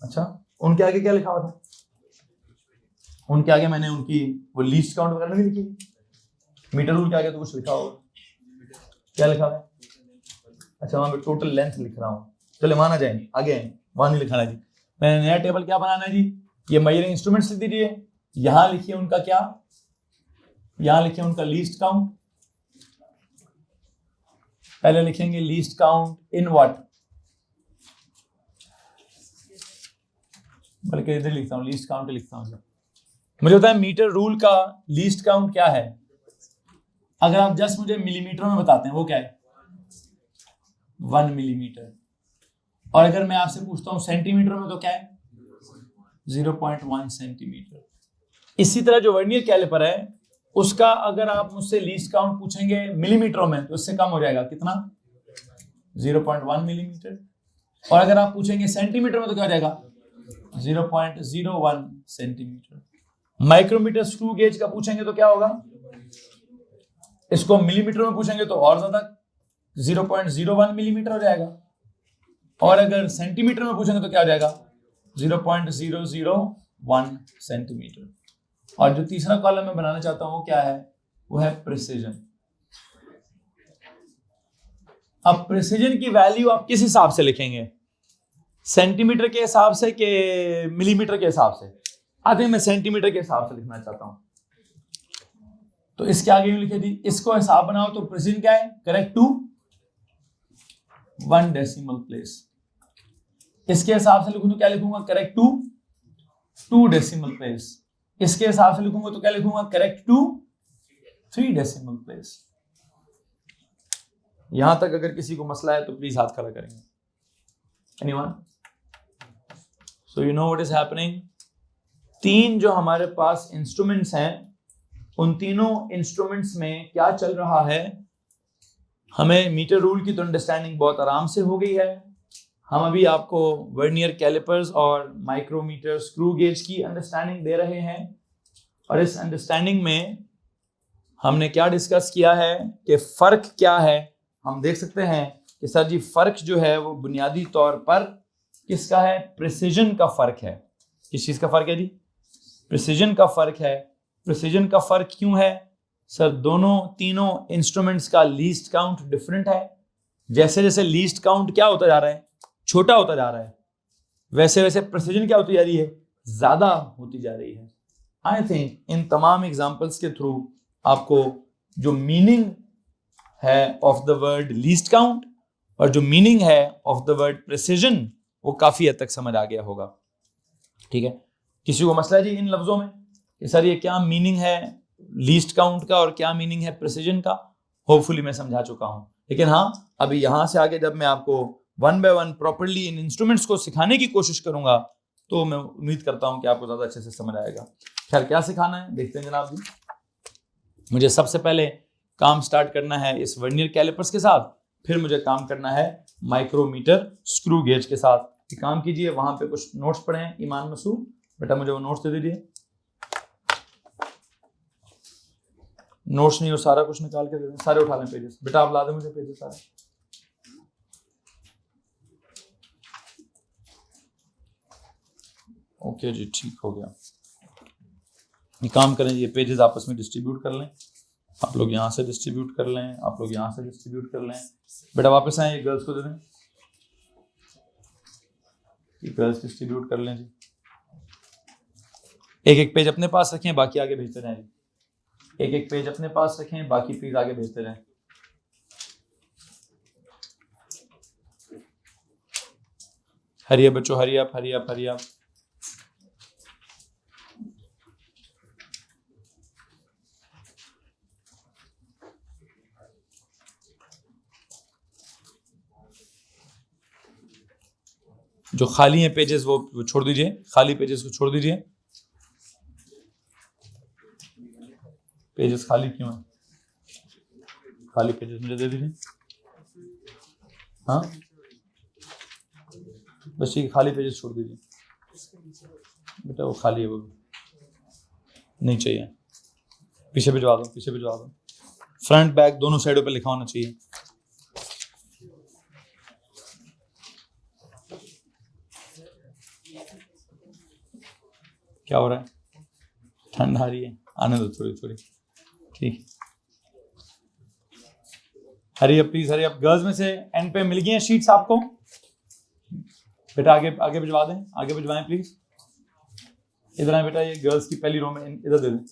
अच्छा, उनके आगे क्या लिखा हुआ था, उनके आगे मैंने उनकी वो लीस्ट काउंट वगैरह नहीं लिखी, मीटर रूल के आगे तो कुछ लिखा होगा, क्या लिखा है, अच्छा वहां पे टोटल लेंथ लिख रहा हूँ, चले वहां ना जाएंगे, आगे वहां नहीं लिखाना जी। मैंने नया टेबल क्या बनाना है जी, ये मेजरिंग इंस्ट्रूमेंट्स लिख दीजिए, यहां लिखिए उनका क्या, यहां लिखिए उनका लीस्ट काउंट, पहले लिखेंगे लीस्ट काउंट इन व्हाट, बल्कि इधर लिखता हूँ लीस्ट काउंट लिखता हूँ। मुझे पता है मीटर रूल का लीस्ट काउंट क्या है, अगर आप जस्ट मुझे मिलीमीटर में बताते हैं वो क्या है 1 मिलीमीटर, और अगर मैं आपसे पूछता हूं सेंटीमीटर में तो क्या है 0.1 सेंटीमीटर। इसी तरह जो वर्नियर कैलिपर है उसका अगर आप मुझसे लीस्ट काउंट पूछेंगे मिलीमीटरों में तो इससे कम हो जाएगा, कितना 0.1 मिलीमीटर, और अगर आप पूछेंगे सेंटीमीटर में तो क्या हो जाएगा 0.01 सेंटीमीटर। माइक्रोमीटर स्क्रू गेज का पूछेंगे तो क्या होगा, इसको मिलीमीटर में पूछेंगे तो और ज्यादा 0.01 मिलीमीटर हो जाएगा, और अगर सेंटीमीटर में पूछेंगे तो क्या हो जाएगा 0.001 सेंटीमीटर। और जो तीसरा कॉलम मैं बनाना चाहता हूं वो क्या है, वो है प्रिसीजन। अब प्रिसीजन की वैल्यू आप किस हिसाब से लिखेंगे, सेंटीमीटर के हिसाब से कि मिलीमीटर के हिसाब से? आते मैं सेंटीमीटर के हिसाब से लिखना चाहता हूं, तो इसके आगे यूं लिखे थी, इसको हिसाब बनाओ तो प्रेसिजन क्या है? Correct to 1 decimal place. इसके हिसाब से लिखूं तो क्या लिखूंगा? Correct to 2 decimal place. इसके हिसाब से लिखूंगा तो क्या लिखूंगा? Correct to 3 decimal place. यहां तक अगर किसी को मसला है तो प्लीज हाथ खड़ा करेंगे। Anyone? So you know what is happening. 3 जो हमारे पास इंस्ट्रूमेंट्स हैं, उन तीनों इंस्ट्रूमेंट्स में क्या चल रहा है? हमें मीटर रूल की तो अंडरस्टैंडिंग बहुत आराम से हो गई है। हम अभी आपको वर्नियर कैलिपर्स और माइक्रोमीटर स्क्रू गेज की अंडरस्टैंडिंग दे रहे हैं, और इस अंडरस्टैंडिंग में हमने क्या डिस्कस किया है कि फर्क क्या है। हम देख सकते हैं कि सर जी फर्क जो है वो बुनियादी तौर पर किसका है? प्रिसिजन का फर्क है। किस चीज का फर्क है जी? प्रिसिजन का फर्क है। प्रिसिजन का फर्क क्यों है सर? तीनों इंस्ट्रूमेंट्स का लीस्ट काउंट डिफरेंट है। जैसे जैसे लीस्ट काउंट क्या होता जा रहा है? छोटा होता जा रहा है, वैसे वैसे प्रिसिजन क्या होती जा रही है? ज्यादा होती जा रही है। आई थिंक इन तमाम एग्जांपल्स के थ्रू आपको जो मीनिंग है of the word least count और जो मीनिंग है ऑफ द वर्ड प्रिसिजन वो काफी हद तक समझ आ गया होगा। ठीक है, किसी को मसला है जी इन लफ्जों में कि सर ये क्या मीनिंग है लीस्ट काउंट का और क्या मीनिंग है प्रिसिजन का? होपफुली मैं समझा चुका हूं, लेकिन हाँ अभी यहां से आगे जब मैं आपको 1 बाय 1 प्रॉपर्ली इन इंस्ट्रूमेंट्स को सिखाने की कोशिश करूंगा तो मैं उम्मीद करता हूं कि आपको ज्यादा अच्छे से समझ आएगा। खैर क्या सिखाना है देखते हैं जनाब जी। मुझे सबसे पहले काम स्टार्ट करना है इस वर्नियर कैलिपर्स के साथ, फिर मुझे काम करना है माइक्रोमीटर स्क्रू गेज के साथ। काम कीजिए, वहां पे कुछ नोट्स पढ़े हैं ईमान मसूद, बेटा मुझे वो नोट्स दे दीजिए। नोट्स नहीं हो सारा कुछ निकाल के दे दें, सारे उठा लें पेजेस। बेटा आप ला दें मुझे पेजेस सारे। ओके जी ठीक हो गया। ये काम करें, ये पेजेस आपस में डिस्ट्रीब्यूट कर लें। आप लोग यहाँ से डिस्ट्रीब्यूट कर लें, आप लोग यहाँ से डिस्ट्रीब्यूट कर लें। बेटा वापस आए, ये गर्ल्स को दे दें, ये गर्ल्स डिस्ट्रीब्यूट कर लें जी। एक एक पेज अपने पास रखें, बाकी आगे भेजते रहें जी। एक एक पेज अपने पास रखें, बाकी प्लीज आगे भेजते रहें। हरी अप बच्चों, hurry up hurry up hurry up. जो खाली हैं पेजेस वो छोड़ दीजिए, खाली पेजेस को छोड़ दीजिए। पेजेस खाली क्यों है? खाली पेजेस मुझे दे दीजिए। हाँ बस ठीक, खाली पेजेस छोड़ दीजिए बेटा, वो खाली है, वो नहीं चाहिए। पीछे भिजवा दो, पीछे भिजवा दो। फ्रंट बैक दोनों साइडों पे लिखा होना चाहिए। क्या हो रहा है? ठंड आ रही है, आने दो थोड़ी थोड़ी। ठीक, hurry up please, hurry up. Girls में से एंड पे मिल गई हैं शीट्स आपको? बेटा आगे आगे भिजवा दें, आगे भिजवाएं प्लीज। इधर आए बेटा, ये गर्ल्स की पहली रो में इधर दे दें।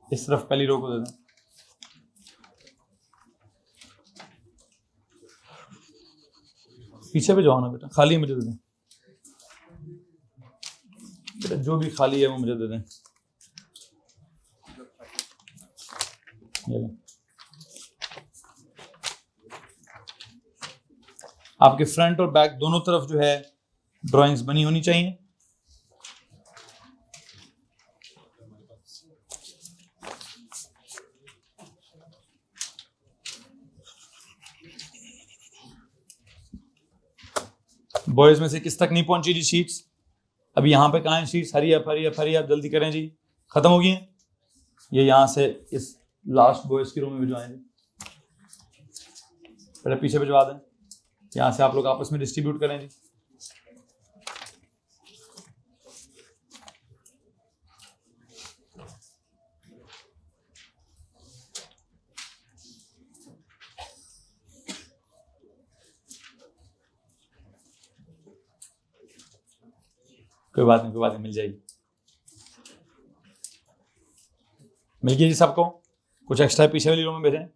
इस तरफ पहली रो को दे दें। पीछे भिजवाओ ना बेटा, खाली मुझे दे दें बेटा, जो भी खाली है वो मुझे दे दें। आपके फ्रंट और बैक दोनों तरफ जो है ड्राइंग्स बनी होनी चाहिए। बॉयज में से किस तक नहीं पहुंची जी शीट्स? अभी यहाँ पे कहाँ हैं sheets? Hurry up hurry up hurry up, जल्दी करें जी, खत्म हो गई हैं। ये यहाँ से इस लास्ट बॉयज की रो में भिजवाएंगे, पहले पीछे भिजवा दें। यहाँ से आप लोग आपस में डिस्ट्रीब्यूट करें जी। कोई बात नहीं, कोई बात नहीं, मिल जाएगी। मिल गई जी सबको? कुछ एक्स्ट्रा पीछे वाली रो में भेजें,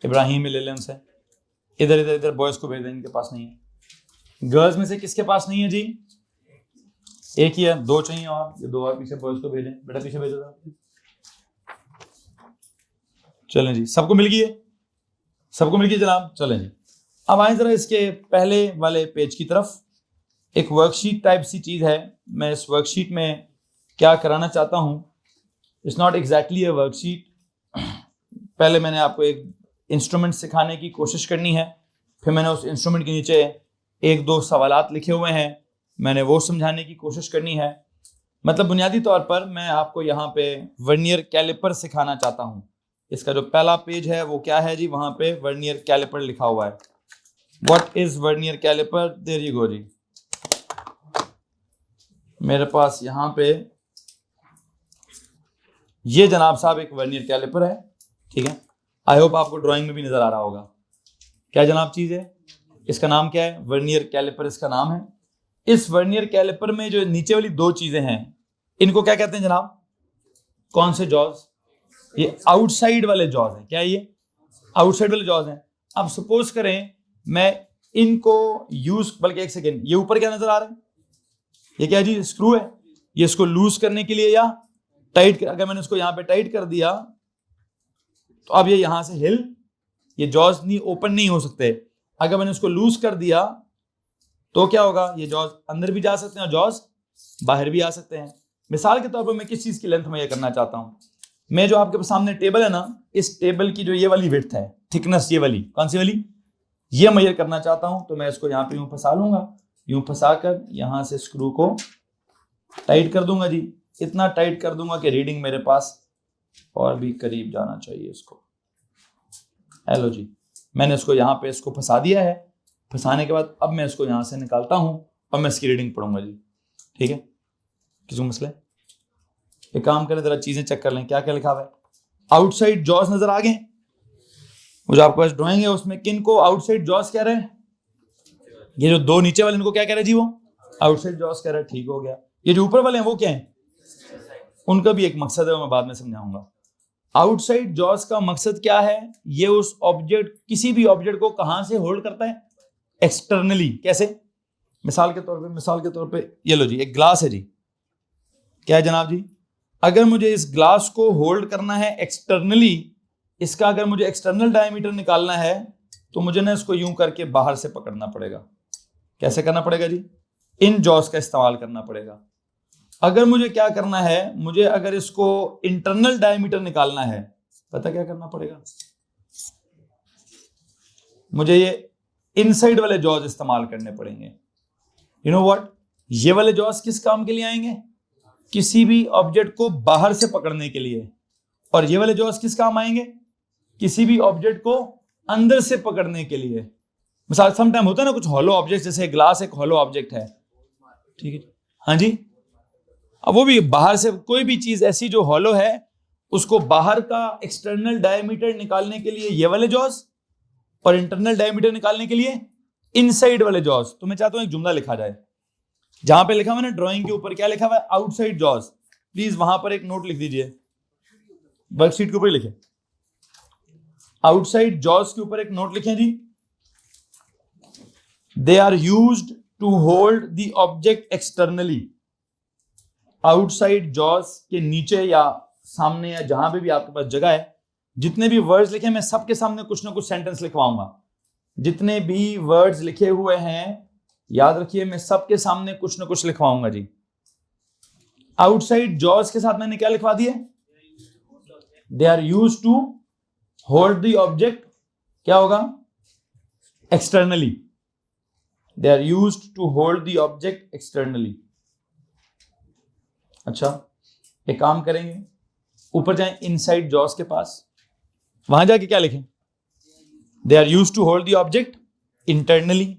इब्राहिम में ले लें उनसे। इधर इधर इधर बॉयज को भेज दें, इनके पास नहीं है। गर्ल्स में से किसके पास नहीं है जी? एक ही है, दो चाहिए और, ये दो और पीछे बॉयज को भेजें। बेटा पीछे भेजो था। चलें जी, सबको मिल गई है? सबको मिल गई जनाब? चलें जी, अब आए जरा इसके पहले वाले पेज की तरफ। एक वर्कशीट टाइप सी चीज है। मैं इस वर्कशीट में क्या कराना चाहता हूं, it's not exactly a worksheet. पहले मैंने आपको एक इंस्ट्रूमेंट सिखाने की कोशिश करनी है, फिर मैंने उस इंस्ट्रूमेंट के नीचे एक दो सवालात लिखे हुए हैं, मैंने वो समझाने की कोशिश करनी है। मतलब बुनियादी तौर पर मैं आपको यहाँ पे वर्नियर कैलिपर सिखाना चाहता हूँ। इसका जो पहला पेज है वो क्या है जी? वहाँ पे वर्नियर कैलिपर लिखा हुआ है। What is vernier calliper? There you go जी। मेरे पास यहाँ पे ये जनाब साहब एक वर्नियर कैलिपर है, ठीक है। आई होप आपको ड्राइंग में भी नजर आ रहा होगा। क्या जनाब चीज है? इसका नाम क्या है? वर्नियर कैलिपर इसका नाम है। इस वर्नियर कैलिपर में जो नीचे वाली दो चीजें हैं, इनको क्या कहते हैं जनाब? कौन से जॉज? ये आउटसाइड वाले जॉज हैं। क्या ये आउटसाइड वाले जॉज हैं? अब सपोज करें मैं इनको यूज, बल्कि एक सेकेंड, ये ऊपर क्या नजर आ रहा है? ये क्या जी? स्क्रू है। ये इसको लूज करने के लिए या टाइट अगर मैंने इसको यहां पे टाइट कर दिया तो अब ये यहां से हिल, ये जॉज नहीं ओपन नहीं हो सकते। अगर मैंने इसको लूज कर दिया तो क्या होगा? ये जॉज अंदर भी जा सकते हैं और जॉज बाहर भी आ सकते हैं। मिसाल के तौर पर मैं किस चीज की लेंथ में ये करना चाहता हूं, मैं जो आपके सामने टेबल है ना, इस टेबल की जो ये वाली विड्थ है, थिकनेस, ये वाली, कौन सी वाली? ये मेजर करना चाहता हूं। तो मैं इसको यहाँ पे यूं फंसा लूंगा, यूं फंसा कर यहां से स्क्रू को टाइट कर दूंगा जी। इतना टाइट कर दूंगा कि रीडिंग मेरे पास और भी करीब जाना चाहिए इसको। हेलो जी, मैंने इसको यहाँ पे इसको फंसा दिया है। फंसाने के बाद अब मैं इसको यहाँ से निकालता हूँ और मैं इसकी रीडिंग पढ़ूंगा जी, ठीक है। किसी को मसला? एक काम करें, जरा चीजें चेक कर लें क्या क्या लिखा हुआ है। आउटसाइड जॉस नजर आ गए? वो जो आपके पास ड्राइंग है उसमें किन को आउटसाइड जॉस कह रहे हैं? ये जो दो नीचे वाले इनको क्या कह रहे हैं जी? वो आउटसाइड जॉस कह रहे हैं, ठीक हो गया। ये जो ऊपर वाले हैं वो क्या है? उनका भी एक मकसद है, वो मैं बाद में समझाऊंगा। आउटसाइड जॉस का मकसद क्या है? ये उस ऑब्जेक्ट, किसी भी ऑब्जेक्ट को कहां से होल्ड करता है? एक्सटर्नली। कैसे? मिसाल के तौर पे ये लो जी, एक ग्लास है जी। क्या है जनाब जी? अगर मुझे इस ग्लास को होल्ड करना है एक्सटर्नली, इसका अगर मुझे एक्सटर्नल डायमीटर निकालना है तो मुझे ना इसको यूं करके बाहर से पकड़ना पड़ेगा। कैसे करना पड़ेगा जी? इन जॉस का इस्तेमाल करना पड़ेगा। अगर मुझे क्या करना है, मुझे अगर इसको इंटरनल डायमीटर निकालना है, पता क्या करना पड़ेगा? मुझे ये इनसाइड वाले जॉज इस्तेमाल करने पड़ेंगे। You know what? ये वाले जॉज किस काम के लिए आएंगे? किसी भी ऑब्जेक्ट को बाहर से पकड़ने के लिए। और ये वाले जॉज किस काम आएंगे? किसी भी ऑब्जेक्ट को अंदर से पकड़ने के लिए। मिसाल सम टाइम होता है ना कुछ हॉलो ऑब्जेक्ट, जैसे ग्लास एक हॉलो ऑब्जेक्ट है, ठीक है, हाँ जी। अब वो भी बाहर से कोई भी चीज ऐसी जो हॉलो है, उसको बाहर का एक्सटर्नल डायमीटर निकालने के लिए ये वाले जॉज, और इंटरनल डायमीटर निकालने के लिए इनसाइड वाले जॉज। तो मैं चाहता हूं एक जुमला लिखा जाए, जहां पे लिखा हुआ है ना ड्राइंग के ऊपर, क्या लिखा हुआ है? Outside jaws. प्लीज वहां पर एक नोट लिख दीजिए, वर्कशीट के ऊपर लिखे, आउटसाइड जॉज के ऊपर एक नोट लिखें जी। They are used to hold the object externally. Outside jaws के नीचे या सामने या जहां भी आपके पास जगह है, जितने भी वर्ड्स लिखे, मैं सबके सामने कुछ ना कुछ सेंटेंस लिखवाऊंगा। जितने भी वर्ड्स लिखे हुए हैं याद रखिए, मैं सबके सामने कुछ ना कुछ लिखवाऊंगा जी। आउटसाइड जॉज के साथ मैंने क्या लिखवा दिया? They are used to hold the object, क्या होगा? Externally. They are used to hold the object externally. अच्छा, एक काम करेंगे, ऊपर जाएं इनसाइड जॉस के पास, वहां जाके क्या लिखें? They are used to hold the object internally.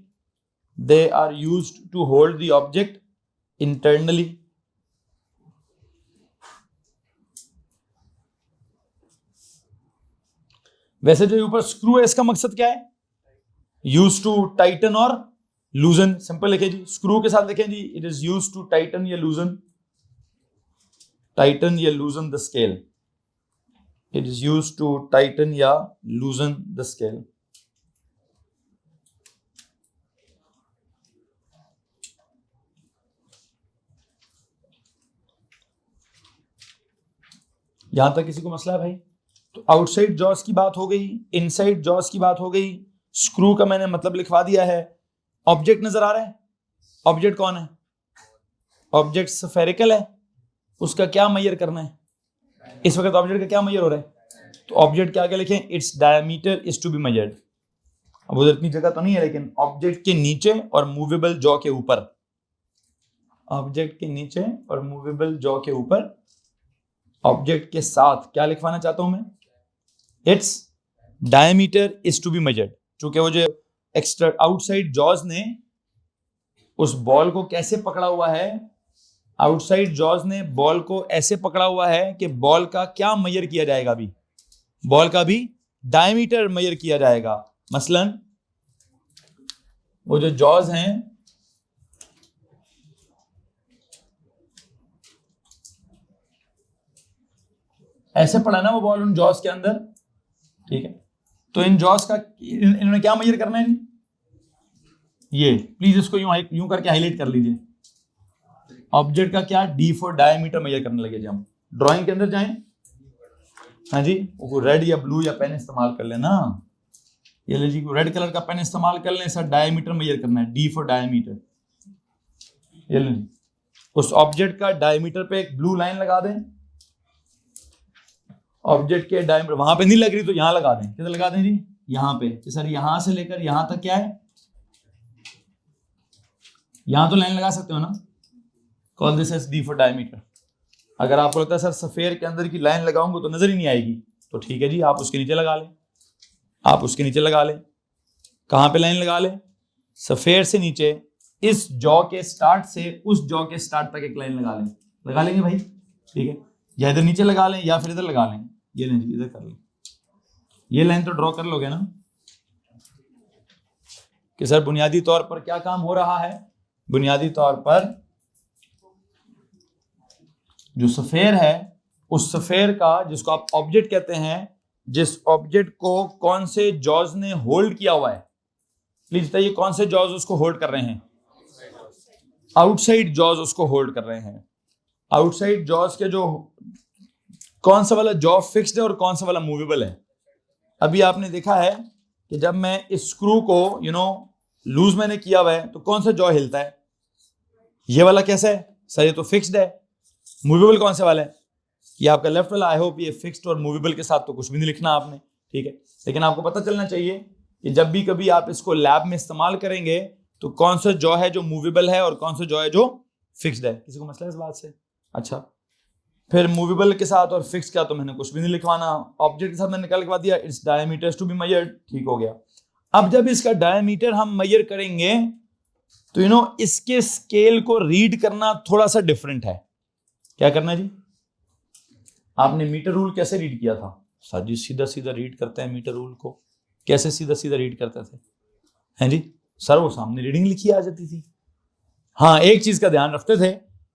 They are used to hold the object internally. वैसे जो ऊपर स्क्रू है, इसका मकसद क्या है? यूज टू टाइटन और लूजन, सिंपल लिखे जी, स्क्रू के साथ लिखें जी, it is used to tighten या लूजन, टाइटन या loosen the scale, it is used to tighten या लूजन द स्केल। यहां तक किसी को मसला है भाई? तो आउटसाइड जॉस की बात हो गई, इनसाइड जॉस की बात हो गई, स्क्रू का मैंने मतलब लिखवा दिया है। ऑब्जेक्ट नजर आ रहा है? ऑब्जेक्ट कौन है? ऑब्जेक्ट स्फेरिकल है, उसका क्या मेजर करना है? इस वक्त ऑब्जेक्ट का क्या मेजर हो रहा है? तो ऑब्जेक्ट के आगे लिखें its diameter is to be measured. अब उधर इतनी जगह तो नहीं है, लेकिन ऑब्जेक्ट के नीचे और मूवेबल जॉ के ऊपर, ऑब्जेक्ट के नीचे और मूवेबल जॉ के ऊपर, ऑब्जेक्ट के साथ क्या लिखवाना चाहता हूं मैं? Its diameter is to be measured. चूंकि वो जो एक्स्ट्रा आउटसाइड जॉज ने उस बॉल को कैसे पकड़ा हुआ है, आउटसाइड जॉज ने बॉल को ऐसे पकड़ा हुआ है कि बॉल का क्या मेजर किया जाएगा? अभी बॉल का भी डायमीटर मेजर किया जाएगा। मसलन वो जो जॉज हैं, ऐसे पड़ा ना वो बॉल उन जॉज के अंदर, ठीक है? तो इन जॉज का इन्होंने क्या मेजर करना है जी? ये प्लीज इसको यूं करके हाईलाइट कर लीजिए। ऑब्जेक्ट का क्या? डी फॉर डायमीटर मेजर करने लगे जी हम। ड्राइंग के अंदर जाएं, हाँ जी, वो रेड या ब्लू या पेन इस्तेमाल कर लेना। ये ले जी, रेड कलर का पेन इस्तेमाल कर लें, सर डायमीटर मेजर करना है, डी फॉर डायमीटर। ये ले जी, उस ऑब्जेक्ट का डायमीटर पे एक ब्लू लाइन लगा दें। ऑब्जेक्ट के डायमीटर वहां पे नहीं लग रही तो यहां लगा दें। किधर लगा दें जी? यहां पे। कि सर यहां से लेकर यहां तक क्या है? यहां तो लाइन लगा सकते हो ना? Call this as D for diameter. अगर आपको लगता है सर सफेयर के अंदर की लाइन लगाऊंगा तो नजर ही नहीं आएगी, तो ठीक है जी, आप उसके नीचे लगा लें, आप उसके नीचे लगा लें। कहां पे लाइन लगा लें? सफेयर से नीचे, इस जॉ के स्टार्ट से उस जॉ के स्टार्ट तक एक लाइन लगा लें। लगा लेंगे भाई? ठीक है, या इधर नीचे लगा लें या फिर इधर लगा लें। ये लें जी, इधर कर लें। ये लाइन तो ड्रॉ कर लोगे ना कि सर बुनियादी तौर पर क्या काम हो रहा है? बुनियादी तौर पर जो सफेयर है, उस सफेयर का, जिसको आप ऑब्जेक्ट कहते हैं, जिस ऑब्जेक्ट को कौन से जॉज ने होल्ड किया हुआ है, प्लीज बताइए कौन से जॉज उसको होल्ड कर रहे हैं? आउटसाइड जॉज उसको होल्ड कर रहे हैं। आउटसाइड जॉज के जो कौन सा वाला जॉ फिक्स्ड है और कौन सा वाला मूवेबल है? अभी आपने देखा है कि जब मैं इस स्क्रू को लूज मैंने किया हुआ है तो कौन सा जॉ हिलता है? ये वाला कैसा है? सर ये तो फिक्स्ड है। मूवेबल कौन से वाला है? ये आपका लेफ्ट वाला। आई होप ये फिक्स्ड और मूवेबल के साथ तो कुछ भी नहीं लिखना आपने, ठीक है? लेकिन आपको पता चलना चाहिए कि जब भी कभी आप इसको लैब में इस्तेमाल करेंगे तो कौन सा जॉ है जो मूवेबल है और कौन सा जॉ है जो फिक्स्ड है। किसी को मसला है इस बात से? अच्छा, फिर मूवेबल के साथ और फिक्स का तो मैंने कुछ भी नहीं लिखवाना। ऑब्जेक्ट के साथ मैंने क्या लिखवा दिया? Its diameter to be measured. ठीक हो गया। अब जब इसका डायमीटर हम मेजर करेंगे तो इसके स्केल को रीड करना थोड़ा सा डिफरेंट है। क्या करना है जी? आपने मीटर रूल कैसे रीड किया था? सर जी सीधा सीधा रीड करते हैं मीटर रूल को। कैसे सीधा सीधा रीड करते थे? हैं जी? सर वो सामने रीडिंग लिखी आ जाती थी। हाँ, एक चीज का ध्यान रखते थे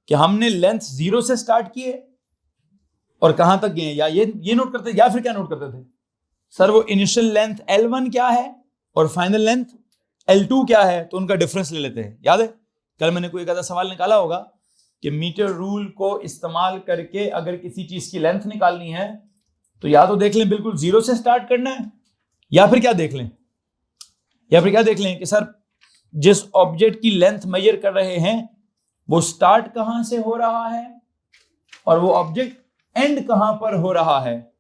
कि हमने लेंथ 0 से स्टार्ट किए और कहां तक गए, या ये नोट करते, या फिर क्या नोट करते थे? सर वो इनिशियल लेंथ L1 क्या है और फाइनल लेंथ L2 क्या है, तो उनका डिफरेंस ले लेते हैं। याद है कल मैंने कोई एक आधा सवाल निकाला होगा कि मीटर रूल को इस्तेमाल करके अगर किसी चीज की लेंथ निकालनी है तो या तो देख लें बिल्कुल 0 से स्टार्ट करना है, या फिर क्या देख लें, कि सर जिस ऑब्जेक्ट की लेंथ मेजर कर रहे हैं वो स्टार्ट कहां से हो रहा है और वो ऑब्जेक्ट एंड कहां पर हो रहा है।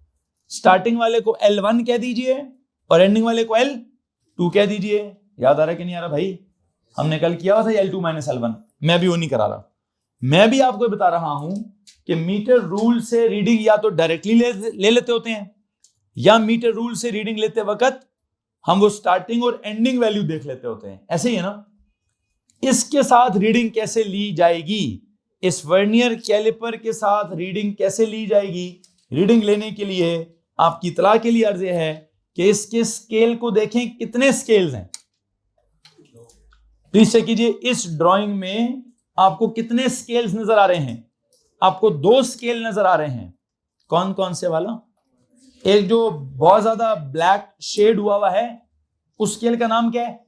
स्टार्टिंग वाले को L1 कह दीजिए और एंडिंग वाले को L2 कह दीजिए। याद आ रहा है कि नहीं आ रहा भाई? हमने कल किया हुआ था L2 - L1। मैं भी वो नहीं करा रहा, मैं भी आपको बता रहा हूं कि मीटर रूल से रीडिंग या तो डायरेक्टली ले लेते होते हैं, या मीटर रूल से रीडिंग लेते वक्त हम वो स्टार्टिंग और एंडिंग वैल्यू देख लेते होते हैं। ऐसे ही है ना? इसके साथ रीडिंग कैसे ली जाएगी? इस वर्नियर कैलिपर के साथ रीडिंग कैसे ली जाएगी? रीडिंग लेने के लिए आपकी इतला के लिए अर्ज है कि इसके स्केल को देखें, कितने स्केल्स हैं? प्लीज चेक कीजिए, इस ड्राइंग में आपको कितने स्केल्स नजर आ रहे हैं? आपको 2 स्केल नजर आ रहे हैं। कौन कौन से वाला? एक जो बहुत ज्यादा ब्लैक शेड हुआ है, उस स्केल का नाम क्या है?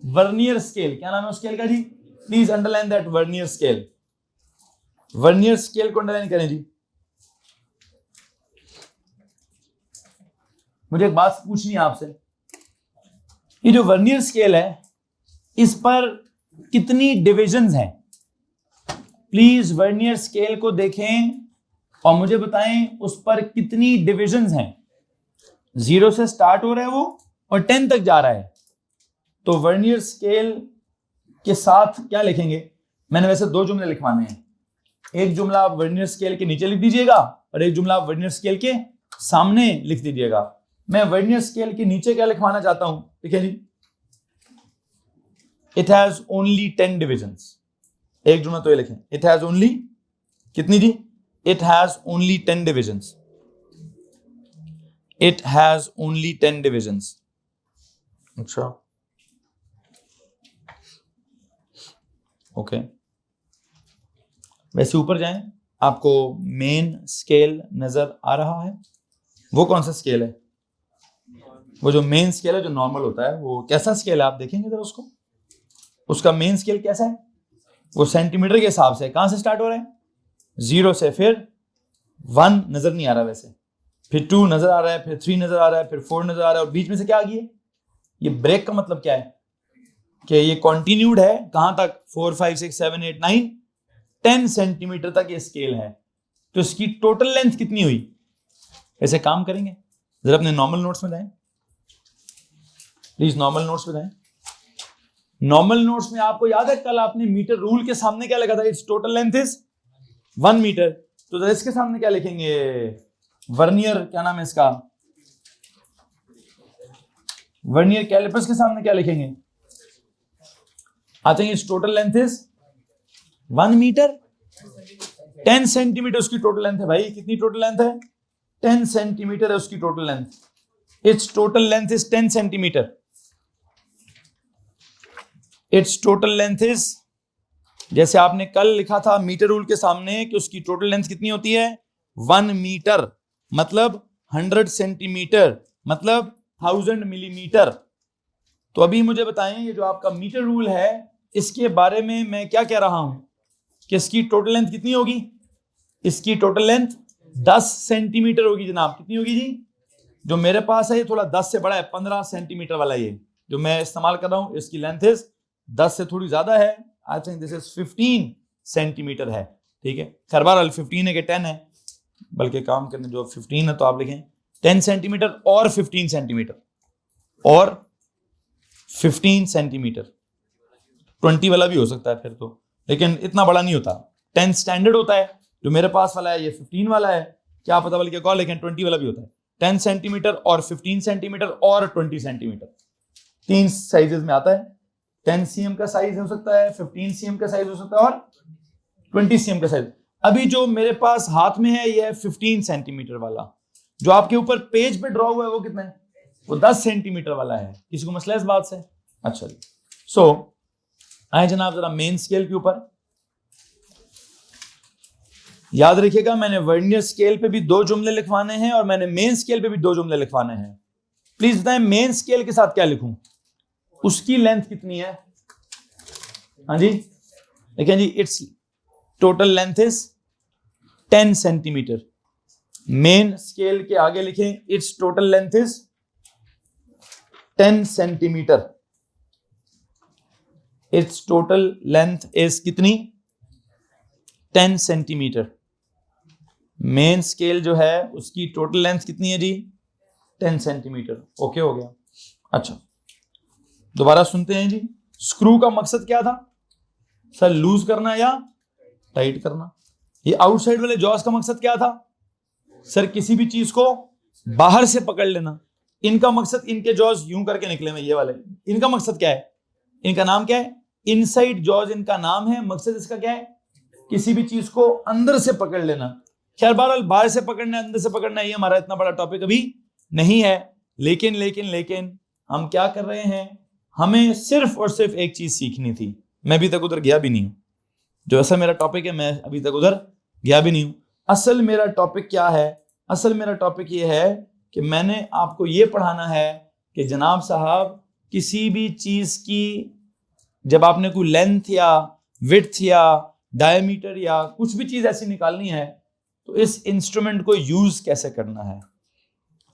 Vernier scale. क्या नाम है उस स्केल का जी? Please underline that, vernier scale. Vernier scale को अंडरलाइन करें जी। मुझे एक बात पूछनी है आपसे, ये जो वर्नियर स्केल है इस पर कितनी डिविजन्स हैं? प्लीज वर्नियर स्केल को देखें और मुझे बताएं उस पर कितनी डिविजन्स हैं। 0 से स्टार्ट हो रहा है वो और 10 तक जा रहा है। तो वर्नियर स्केल के साथ क्या लिखेंगे? मैंने वैसे 2 जुमले लिखवाने हैं। एक जुमला आप वर्नियर स्केल के नीचे लिख दीजिएगा और एक जुमला आप वर्नियर स्केल के सामने लिख दीजिएगा। मैं वर्नियर स्केल के नीचे क्या लिखवाना चाहता हूं, ठीक है जी? It has only 10 divisions. एक जुमला तो ये लिखें, इट हैज ओनली कितनी जी? It has only 10 divisions. It has only 10 divisions. अच्छा, ओके। वैसे ऊपर जाएं, आपको मेन स्केल नजर आ रहा है? वो कौन सा स्केल है? वो जो मेन स्केल है, जो नॉर्मल होता है, वो कैसा स्केल है? आप देखेंगे जरा उसको। उसका मेन स्केल कैसा है? वो सेंटीमीटर के हिसाब से। कहां से स्टार्ट हो रहा है? 0 से, फिर 1 नजर नहीं आ रहा वैसे, फिर 2 नजर आ रहा है, फिर 3 नजर आ रहा है, फिर 4 नजर आ रहा है, और बीच में से क्या आ गई है? ये ब्रेक का मतलब क्या है? कि ये कॉन्टिन्यूड है। कहां तक? 4 5 6 7 8 9 10 सेंटीमीटर तक ये स्केल है। तो इसकी टोटल लेंथ कितनी हुई? ऐसे काम करेंगे, जरा अपने नॉर्मल नोट्स में जाएं प्लीज। नॉर्मल नोट्स में जाएं। नॉर्मल नोट्स में आपको याद है कल आपने मीटर रूल के सामने क्या लिखा था? Its total length is 1 metre. तो जरा इसके सामने क्या लिखेंगे? वर्नियर, क्या नाम है इसका? वर्नियर कैलिपर्स के सामने क्या लिखेंगे? I think its total length is 1 metre. 10 centimetre उसकी टोटल लेंथ है भाई। कितनी टोटल लेंथ है? 10 सेंटीमीटर है उसकी total length. It's total length is 10 centimetre. Its total length is, जैसे आपने कल लिखा था मीटर रूल के सामने कि उसकी टोटल लेंथ कितनी होती है? 1 मीटर, मतलब 100 सेंटीमीटर, मतलब 1000 मिलीमीटर। तो अभी मुझे बताएं, ये जो आपका मीटर रूल है, इसके बारे में मैं क्या कह रहा हूं कि इसकी टोटल लेंथ कितनी होगी? इसकी टोटल लेंथ 10 सेंटीमीटर होगी जनाब। कितनी होगी जी? जो मेरे पास है ये थोड़ा 10 से बड़ा है, 15 सेंटीमीटर वाला ये जो मैं इस्तेमाल कर रहा हूं, इसकी लेंथ इज 10 से थोड़ी ज्यादा है। I think this is 15 centimetre है। ठीक है, खैर बहरहाल 15 है कि 10 है, बल्कि काम करने जो 15 है तो आप लिखें 10 सेंटीमीटर और 15 सेंटीमीटर और 15 सेंटीमीटर। 20 वाला भी हो सकता है फिर तो, लेकिन इतना बड़ा नहीं होता। 10 स्टैंडर्ड होता है, जो मेरे पास वाला है ये 15 वाला है, क्या पता बल्कि कॉल, लेकिन 20 वाला भी होता है। 10 सेंटीमीटर और 15 सेंटीमीटर और 20 सेंटीमीटर, 3 साइजेस में आता है। 10 cm का साइज हो सकता है, 15 cm का साइज हो सकता है और 20 cm का साइज। अभी जो मेरे पास हाथ में है ये है 15 सेंटीमीटर वाला। जो आपके ऊपर पेज पे ड्रॉ हुआ है वो कितना है? वो 10 सेंटीमीटर वाला है। किसी को मसला है इस बात से? अच्छा जी, सो आए जनाब जरा मेन स्केल के ऊपर। याद रखिएगा, मैंने वर्नियर स्केल पे भी 2 जुमले लिखवाने हैं और मैंने मेन स्केल पे भी 2 जुमले लिखवाने हैं। प्लीज बताएं मेन स्केल के साथ क्या लिखूं? उसकी लेंथ कितनी है? हाँ जी, देखिए जी, its total length is 10 centimetre. Main scale के आगे लिखें its total length is 10 centimetre. Its total length is कितनी? 10 सेंटीमीटर। मेन स्केल जो है उसकी टोटल लेंथ कितनी है जी? 10 सेंटीमीटर। ओके हो गया। अच्छा, दोबारा सुनते हैं जी। स्क्रू का मकसद क्या था सर? लूज करना या टाइट करना। ये आउटसाइड वाले जॉस का मकसद क्या था सर? किसी भी चीज को बाहर से पकड़ लेना। इनका मकसद, इनके जॉस यूं करके निकले में ये वाले, इनका मकसद क्या है? इनका नाम क्या है? इनसाइड जॉज इनका नाम है। मकसद इसका क्या है? किसी भी चीज को अंदर से पकड़ लेना। खैर बहरहाल बाहर से पकड़ना, अंदर से पकड़ना, ये हमारा इतना बड़ा टॉपिक अभी नहीं है। लेकिन लेकिन लेकिन हम क्या कर रहे हैं? हमें सिर्फ और सिर्फ एक चीज सीखनी थी। मैं अभी तक उधर गया भी नहीं हूं, जो असल मेरा टॉपिक है मैं अभी तक उधर गया भी नहीं हूं। असल मेरा टॉपिक क्या है? असल मेरा टॉपिक ये है कि मैंने आपको ये पढ़ाना है कि जनाब साहब किसी भी चीज की जब आपने कोई लेंथ या विड्थ या डायमीटर या कुछ भी चीज ऐसी निकालनी है तो इस इंस्ट्रूमेंट को यूज कैसे करना है।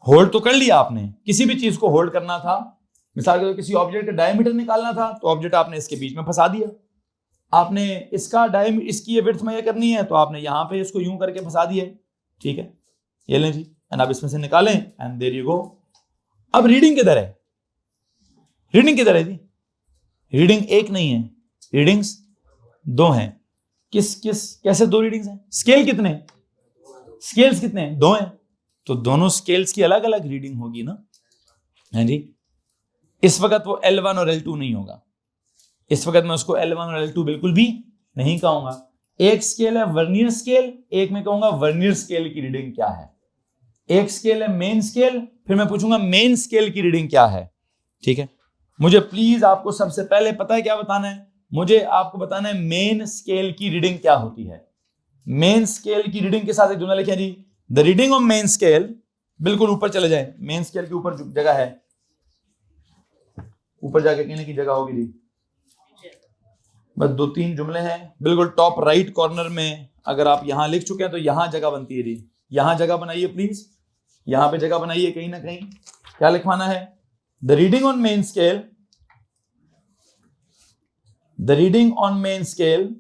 होल्ड तो कर लिया आपने, किसी भी चीज को होल्ड करना था, मिसाल के तौर किसी ऑब्जेक्ट का डायमीटर निकालना था तो ऑब्जेक्ट आपने इसके बीच में फंसा दिया। आपने इसका इसकी ये विड्थ में करनी है तो आपने यहां पे इसको यूं करके फंसा दिया, ठीक है, ये लें जी, एंड आप इसमें से निकालें एंड देयर यू गो। अब रीडिंग किधर है? रीडिंग किधर है जी? रीडिंग एक नहीं है, रीडिंग्स दो हैं। कैसे दो रीडिंग्स हैं? स्केल कितने हैं? स्केल्स कितने हैं? दो हैं, तो दोनों स्केल्स की अलग अलग रीडिंग होगी ना, है जी। इस वक्त वो L1 और L2 नहीं होगा, इस वक्त मैं उसको L1 और L2 बिल्कुल भी नहीं कहूंगा। एक स्केल है वर्नियर स्केल, एक मैं कहूंगा वर्नियर स्केल की रीडिंग क्या है। एक स्केल है मेन स्केल, फिर मैं पूछूंगा मेन स्केल की रीडिंग क्या है, ठीक है। मुझे प्लीज आपको सबसे पहले पता है क्या बताना है? मुझे आपको बताना है मेन स्केल की रीडिंग क्या होती है। मेन स्केल की रीडिंग के साथ एक जुमला लिखिए जी, the reading of main scale. बिल्कुल ऊपर चले जाए, मेन स्केल के ऊपर जगह है, ऊपर जाके कहने की जगह होगी जी, बस 2-3 जुमले हैं बिल्कुल टॉप राइट कॉर्नर में। अगर आप यहां लिख चुके हैं तो यहां जगह बनती है जी, यहां जगह बनाइए प्लीज, यहां पे जगह बनाइए कहीं ना कहीं। क्या लिखवाना है? The reading on main scale, the reading on main scale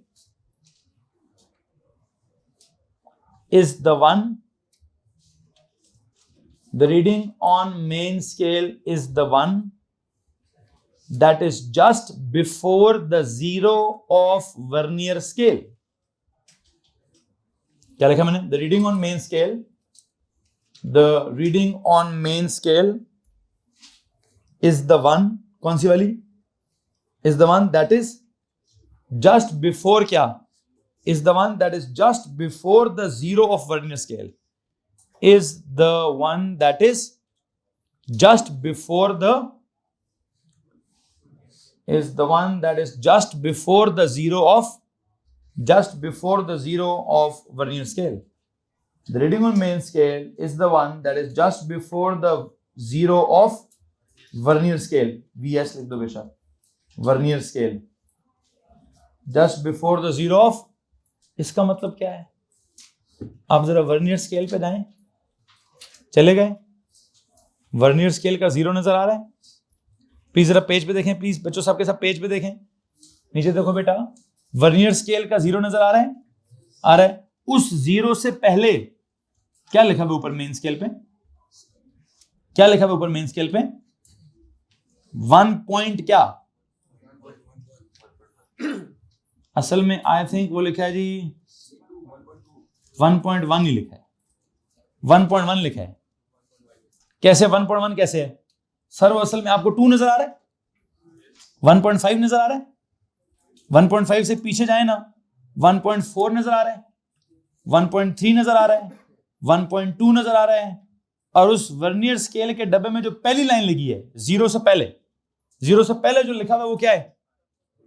is the one, the reading on main scale is the one that is just before the zero of vernier scale. क्या लिखा मैंने? The reading on main scale, the reading on main scale is the one, कौन सी वाली? is the one that is just before क्या? is the one that is just before the zero of vernier scale, is the one that is just before the, is the one that is just before the zero of, just before the zero of vernier scale. The reading on main scale is the one that is just before the zero of vernier scale. VS लिख दो बेशक, vernier scale, just before the zero of। इसका मतलब क्या है? आप जरा vernier scale पे जाएं, चले गए, वर्नियर स्केल का जीरो नजर आ रहा है? प्लीज जरा पेज पे देखें, प्लीज बच्चों सबके सब पेज पे देखें, नीचे देखो बेटा, वर्नियर स्केल का जीरो नजर आ रहा है? आ रहा है। उस जीरो से पहले क्या लिखा हुआ ऊपर मेन स्केल पे? क्या लिखा हुआ ऊपर मेन स्केल पे? 1 पॉइंट क्या? असल में आई थिंक वो लिखा है जी 1.1 ही लिखा है, 1.1 लिखा है। कैसे 1.1 कैसे है सर? वो असल में आपको 2 नजर आ रहा है, 1.5 नजर आ रहा है, 1.5 से पीछे जाए ना, 1.4 नजर आ रहा है, 1.3 नजर आ रहा है, 1.2 नजर आ रहा है। और उस वर्नियर स्केल के डब्बे में जो पहली लाइन लिखी है जीरो से पहले, जीरो से पहले जो लिखा हुआ है वो क्या है?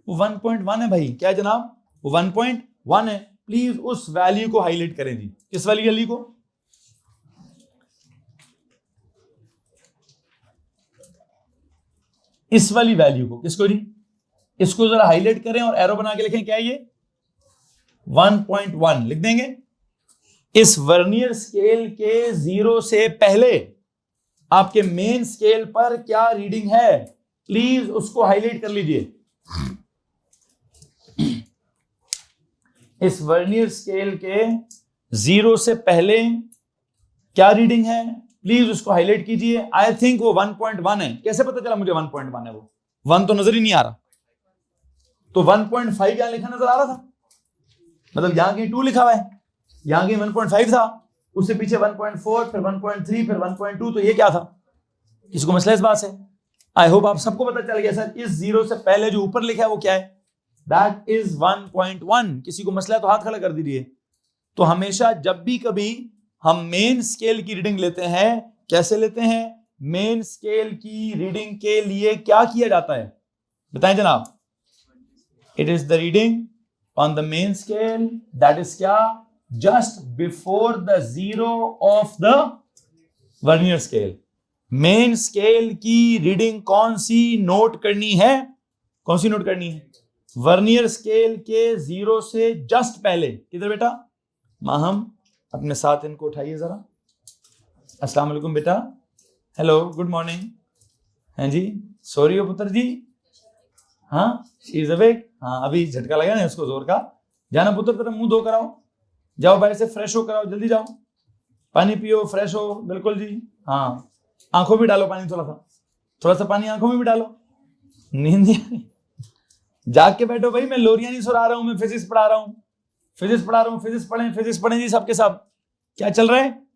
वो 1.1 है भाई। क्या है जनाब? वो 1.1 है। प्लीज उस वैल्यू को हाईलाइट करें जी। किस वाली वैल्यू को? इस वाली वैल्यू को। किसको जी? इसको जरा हाईलाइट करें और एरो बना के लिखें। क्या है ये? 1.1 लिख देंगे। इस वर्नियर स्केल के जीरो से पहले आपके मेन स्केल पर क्या रीडिंग है, प्लीज उसको हाईलाइट कर लीजिए। इस वर्नियर स्केल के जीरो से पहले क्या रीडिंग है, प्लीज उसको हाईलाइट कीजिए। आई थिंक वो 1.1 है। कैसे पता चला मुझे 1.1 है? वो 1 तो नजर ही नहीं आ रहा, तो 1.5 यहां लिखा नजर आ रहा था, मतलब यहां कहीं 2 लिखा हुआ है, यहां कहीं 1.5 था, उससे पीछे 1.4, फिर 1.3, फिर 1.2, तो ये क्या था? किसको मसला इस बात से? आई होप आप सबको पता चल गया सर। इस जीरो से पहले जो ऊपर लिखा है वो क्या है? That is 1.1। किसी को मसला है तो हाथ खड़ा कर दीजिए। तो हमेशा जब भी कभी हम मेन स्केल की रीडिंग लेते हैं, कैसे लेते हैं? मेन स्केल की रीडिंग के लिए क्या किया जाता है? बताएं जनाब। It is the reading on the main scale that is क्या, just before the zero of the vernier scale. Main scale की रीडिंग कौन सी नोट करनी है, कौन सी नोट करनी है, वर्नियर स्केल के जीरो से जस्ट पहले। किधर बेटा, माहम अपने साथ इनको उठाइए जरा। अस्सलाम वालेकुम बेटा, हेलो गुड मॉर्निंग। हैं जी, सॉरी हो पुत्र जी, हाँ शी इज अवेक, हाँ अभी झटका लगा ना उसको जोर का। जाना पुत्र तेरा मुंह धो कर आओ, जाओ बाहर से फ्रेश होकर आओ, जल्दी जाओ, पानी पियो, फ्रेश हो, बिल्कुल जी। हाँ आंखों में डालो पानी, थोड़ा सा पानी आंखों में भी डालो, नींद नहीं आ रही, जाग के बैठो भाई। मैं लोरियां नहीं सुना रहा हूं, मैं फिजिक्स पढ़ा रहा हूं, फिजिक्स पढ़ा रहा हूं, फिजिक्स पढ़ें जी सबके सब। क्या चल रहा है,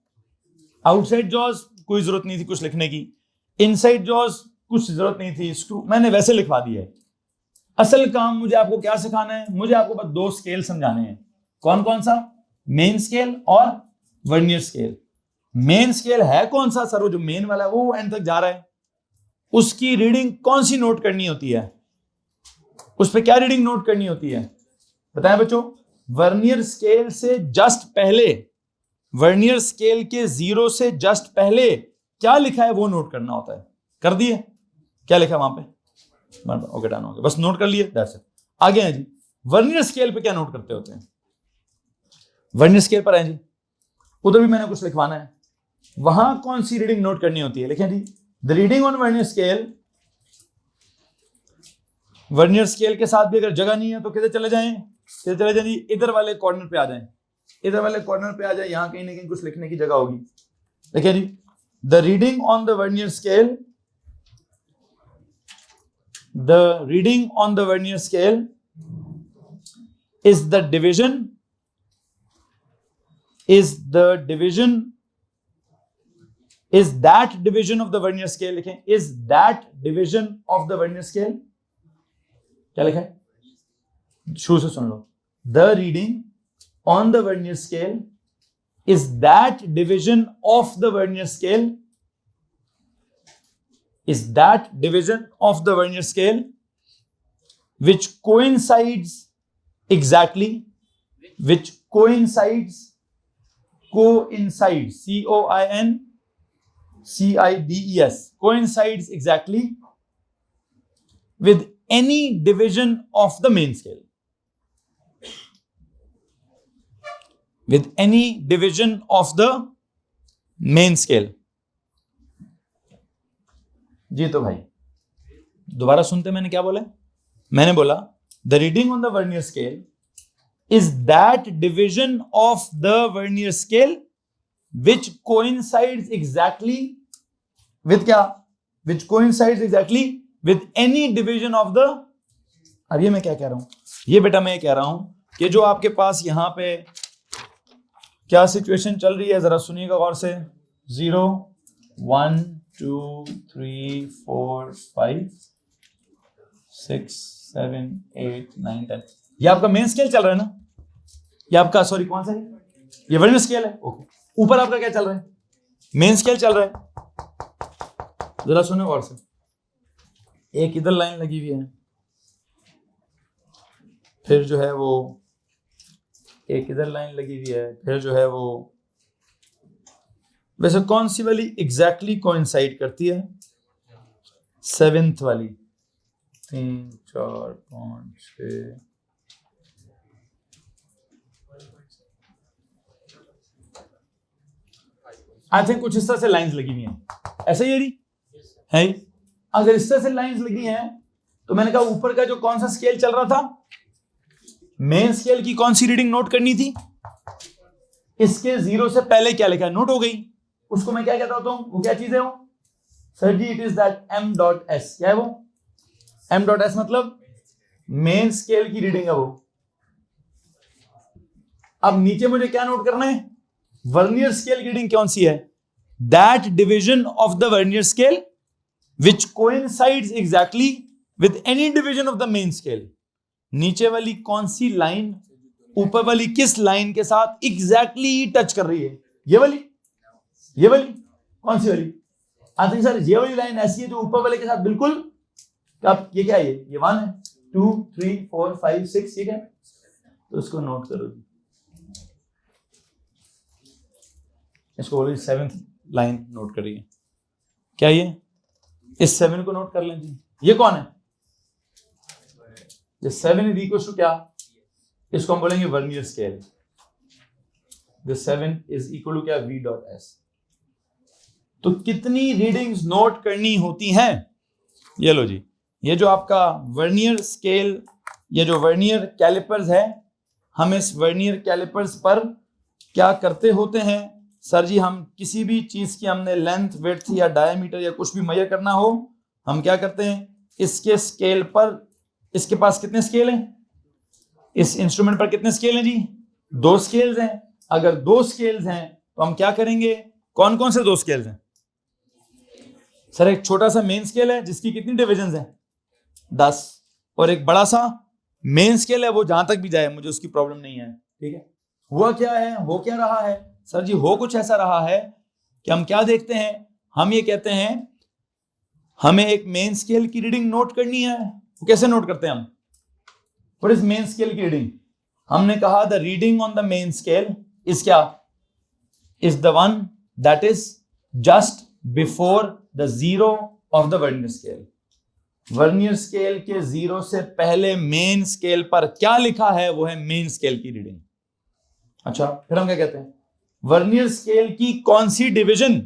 आउटसाइड जॉज कोई जरूरत नहीं थी कुछ लिखने की, इनसाइड जॉज कुछ जरूरत नहीं थी, स्क्रू मैंने वैसे लिखवा दिया है। असल काम मुझे आपको क्या सिखाना है, मुझे आपको बस दो स्केल समझाने हैं। कौन कौन सा, मेन स्केल और वर्नियर स्केल। मेन स्केल है कौन सा सर, वो जो मेन वाला है वो एंड तक जा रहा है, उसकी रीडिंग कौन सी नोट करनी होती है, उस पर क्या रीडिंग नोट करनी होती है, बताएं बच्चों। वर्नियर स्केल से जस्ट पहले, वर्नियर स्केल के जीरो से जस्ट पहले क्या लिखा है वो नोट करना होता है। कर दिए, क्या लिखा है वहां पे, ओके डन हो गया, बस नोट कर लिए, दैट्स इट। आगे हैं जी, वर्नियर स्केल पे क्या नोट करते होते हैं, वर्नियर स्केल पर है जी, उधर भी मैंने कुछ लिखवाना है, वहां कौन सी रीडिंग नोट करनी होती है, लिखें जी। The reading on vernier scale, vernier scale के साथ भी अगर जगह नहीं है तो किधर चले जाएं, किधर चले जाएं जी, इधर वाले कॉर्नर पे आ जाएं, इधर वाले कॉर्नर पे आ जाए, यहां कहीं ना कहीं कुछ लिखने की जगह होगी। देखिए जी, the reading on the vernier scale, the reading on the vernier scale is the division, is that division of the vernier scale, लिखें, is that division of the vernier scale, क्या लिखा है, शुरू से सुन लो। The reading on the vernier scale is that division of the vernier scale, is that division of the vernier scale which coincides exactly, which coincides, C-O-I-N-C-I-D-E-S, coincides exactly with any division of the main scale, with any division of the main scale। जी तो भाई दोबारा सुनते, मैंने क्या बोला, मैंने बोला the reading on the vernier scale is that division of the vernier scale which coincides exactly with क्या, which coincides exactly with any division of the, अब ये मैं क्या कह रहा हूं, ये बेटा मैं ये कह रहा हूं कि जो आपके पास यहां पे क्या सिचुएशन चल रही है जरा सुनिएगा गौर से। 0 1 2 3 4 5 6 7 8 9 10, ये आपका मेन स्केल चल रहा है ना, ये आपका सॉरी कौन सा है, ये वर्नियर स्केल है, ओके। ऊपर आपका क्या चल रहा है, मेन स्केल चल रहा है, जरा सुनो और से। एक इधर लाइन लगी हुई है, फिर जो है वो एक इधर लाइन लगी हुई है, फिर जो है वो, वैसे कौन सी वाली एग्जैक्टली कोइंसाइड करती है, 7th वाली, 3 4 5 6, आई थिंक कुछ इस तरह से लाइंस लगी हुई हैं, ऐसा ही है। अगर इस तरह से लाइंस लगी हैं तो मैंने कहा ऊपर का जो कौन सा स्केल चल रहा था, मेन स्केल की कौन सी रीडिंग नोट करनी थी, इसके 0 से पहले क्या लिखा है नोट हो गई, उसको मैं क्या कहता होता हूं, वो क्या चीज है वो sir ji, it is that m.s, क्या है वो m.s, मतलब मेन स्केल की रीडिंग है वो। अब नीचे मुझे क्या नोट करना है, वर्नियर स्केल की रीडिंग कौन सी है, that division of the vernier scale which coincides exactly with any division of the main scale. नीचे वाली कौन सी लाइन ऊपर वाली किस लाइन के साथ एग्जैक्टली टच कर रही है, ये वाली कौन सी वाली, आई थिंक सर ये वाली लाइन ऐसी है जो ऊपर वाले के साथ बिल्कुल अब ये क्या है, ये 1 है, 2 3 4 5 6, ये क्या है, तो इसको नोट करो जी, इसको बोलिए 7th लाइन नोट करिए, क्या ये, इस 7 को नोट कर लें जी। ये कौन है, ये 7 इज इक्वल टू क्या, इसको हम बोलेंगे vernier scale. This 7 is equal to क्या, v डॉट एस। तो कितनी रीडिंग्स नोट करनी होती हैं, ये लो जी, ये जो आपका वर्नियर स्केल, ये जो वर्नियर कैलिपर्स है, हम इस वर्नियर कैलिपर्स पर क्या करते होते हैं सर जी, हम किसी भी चीज की हमने लेंथ विड्थ या डायमीटर या कुछ भी मेजर करना हो, हम क्या करते हैं, इसके स्केल पर, इसके पास कितने स्केल हैं, इस इंस्ट्रूमेंट पर कितने स्केल हैं जी, 2 स्केल्स हैं। अगर 2 स्केल्स हैं तो हम क्या करेंगे, कौन कौन से 2 स्केल्स हैं सर, एक छोटा सा मेन स्केल है जिसकी कितनी डिविजन्स हैं 10, और एक बड़ा सा मेन स्केल है, वो जहां तक भी जाए मुझे उसकी प्रॉब्लम नहीं है, ठीक है। हुआ क्या है, हो क्या रहा है सर जी, हो कुछ ऐसा रहा है कि हम क्या देखते हैं, हम ये कहते हैं हमें एक मेन स्केल की रीडिंग नोट करनी है, वो कैसे नोट करते हैं हम, व्हाट इज मेन स्केल की रीडिंग, हमने कहा the reading on the main scale is क्या, is the one that is just before the zero of the vernier scale. Vernier scale के 0 से पहले मेन स्केल पर क्या लिखा है वो है मेन स्केल की रीडिंग। अच्छा, फिर हम क्या कहते हैं, वर्नियर स्केल की कौन सी डिवीजन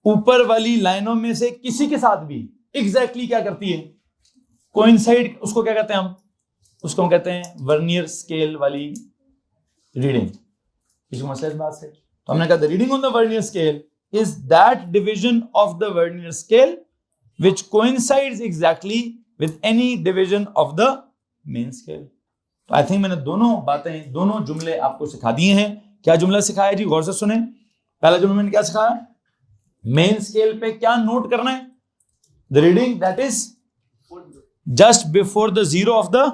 ऊपर वाली लाइनों में से किसी के साथ भी एग्जैक्टली क्या करती है, कोइंसाइड, उसको क्या कहते हैं हम, उसको हम कहते हैं वर्नियर स्केल वाली रीडिंग। किसी मसले बात से, तो हमने कहा the reading on the vernier scale is that division of the vernier scale which coincides exactly with any division of the main scale। तो आई थिंक मैंने दोनों बातें, दोनों जुमले आपको सिखा दिए हैं। क्या जुमला सिखाया जी, गौर से सुने। पहला जुमला मैंने क्या सिखाया, मेन स्केल पे क्या नोट करना है, the reading that is just before the zero of the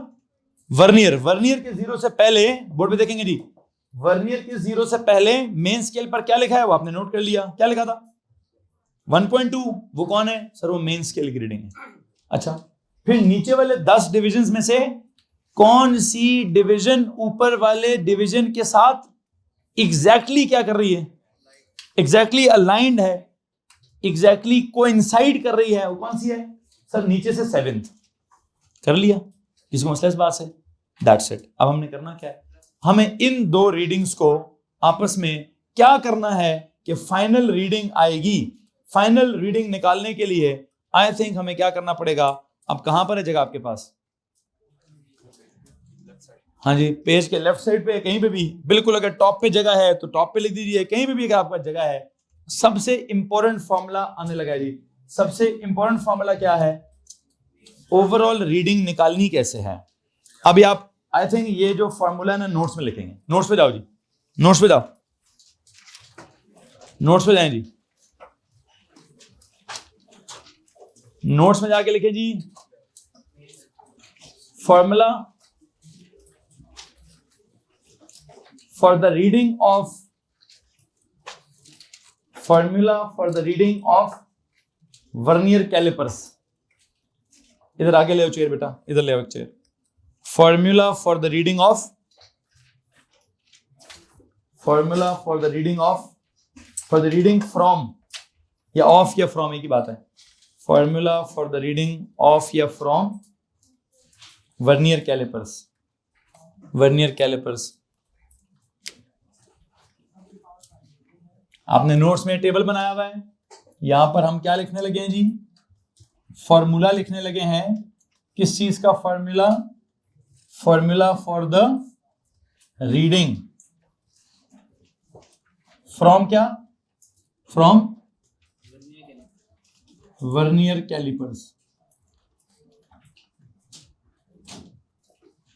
vernier. Vernier के 0 से पहले, बोर्ड पे देखेंगे जी, वर्नियर के 0 से पहले मेन स्केल पर क्या लिखा है वो आपने नोट कर लिया, क्या लिखा था 1.2, वो कौन है सर, वो मेन स्केल की रीडिंग है। अच्छा, फिर नीचे वाले 10 डिविजन्स में से कौन सी डिवीजन ऊपर वाले डिवीजन के साथ एग्जैक्टली क्या कर रही है, एग्जैक्टली अलाइंड है, एग्जैक्टली कोइंसाइड कर रही है, वो कौन सी है सर, नीचे से 7th। कर लिया, किसी मसला इस बात से, दैट्स इट। अब हमने करना क्या है, हमें इन 2 रीडिंग्स को आपस में क्या करना है कि फाइनल रीडिंग आएगी। फाइनल रीडिंग निकालने के लिए आई थिंक हमें क्या करना पड़ेगा, अब कहां पर है जगह आपके पास, हाँ जी, पेज के लेफ्ट साइड पे कहीं पे भी, बिल्कुल अगर टॉप पे जगह है तो टॉप पे लिख दीजिए, कहीं पे भी अगर आपका जगह है। सबसे इंपॉर्टेंट फॉर्मूला आने लगा जी, सबसे इंपॉर्टेंट फॉर्मूला क्या है, ओवरऑल रीडिंग निकालनी कैसे है। अभी आप आई थिंक ये जो फॉर्मूला है ना नोट्स में लिखेंगे, नोट्स पे जाओ जी, नोट्स पे जाओ, नोट्स पे जाएं जी, नोट्स में जाके लिखे जी, formula for the reading of, formula for the reading of vernier callipers. इधर आगे ले आओ चेयर बेटा, इधर ले आओ chair. Formula for the reading of, formula for the reading of, for the reading from या ऑफ या फ्रॉम एक ही बात है, formula for the reading of या from vernier callipers. Vernier callipers आपने नोट्स में टेबल बनाया हुआ है, यहां पर हम क्या लिखने लगे हैं जी, फॉर्मूला लिखने लगे हैं। किस चीज का formula, formula for the reading from क्या, फ्रॉम वर्नियर कैलिपर्स।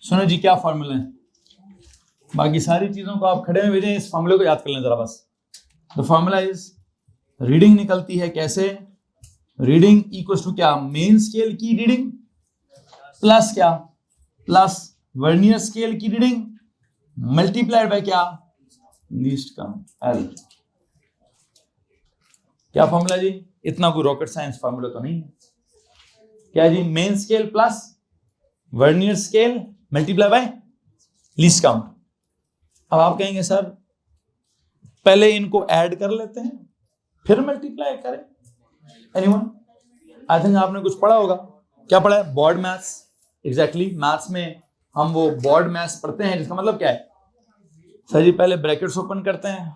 सुनो जी क्या फॉर्मूला है, बाकी सारी चीजों को आप खड़े में भेजें, इस फॉर्मूले को याद कर लें जरा बस। द फॉर्मूला इज, रीडिंग निकलती है कैसे, रीडिंग इक्वल्स टू क्या, मेन स्केल की रीडिंग प्लस क्या, प्लस वर्नियर स्केल की रीडिंग मल्टीप्लाइड बाय क्या, लीस्ट काउंट एल। क्या फॉर्मूला जी, इतना कोई रॉकेट साइंस फॉर्मूला तो नहीं है। क्या है जी, main scale plus vernier scale multiply by least count. अब आप कहेंगे सर पहले इनको ऐड कर लेते हैं फिर मल्टीप्लाई करें। एनीवन? आई थिंक आपने कुछ पढ़ा होगा। क्या पढ़ा है? Board maths. एग्जैक्टली, मैथ्स में हम वो बोर्ड मैथ्स पढ़ते हैं जिसका मतलब क्या है सर जी, पहले ब्रैकेट्स ओपन करते हैं,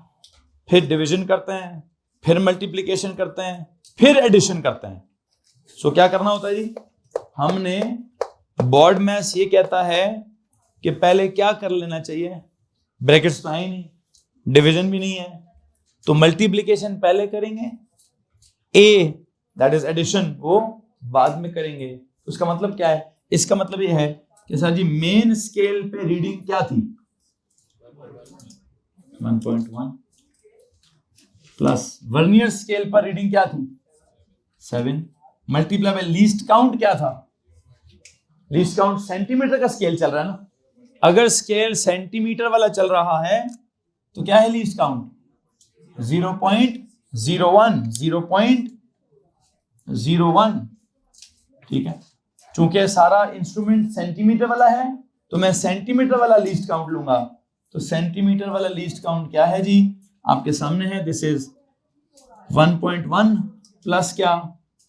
फिर डिवीजन करते हैं, फिर मल्टीप्लिकेशन करते हैं, फिर एडिशन करते हैं। सो क्या करना होता है जी, हमने बोर्ड मैथ्स ये कहता है कि पहले क्या कर लेना चाहिए, ब्रैकेट्स तो है ही नहीं, डिवीजन भी नहीं है, तो मल्टीप्लिकेशन पहले करेंगे, ए दैट इज एडिशन वो बाद में करेंगे। उसका मतलब क्या है? इसका मतलब ये है कि सर जी मेन स्केल पे रीडिंग क्या थी 1.1 प्लस वर्नियर स्केल पर रीडिंग क्या थी 7 मल्टीप्लाई बाय लीस्ट काउंट क्या था, लीस्ट काउंट सेंटीमीटर का स्केल चल रहा है ना, अगर स्केल सेंटीमीटर वाला चल रहा है तो क्या है लीस्ट काउंट 0.01 0.01। ठीक है, चूंकि सारा इंस्ट्रूमेंट सेंटीमीटर वाला है तो मैं सेंटीमीटर वाला लीस्ट काउंट लूंगा। तो सेंटीमीटर वाला लीस्ट काउंट क्या है जी, आपके सामने है, दिस इज 1.1 प्लस क्या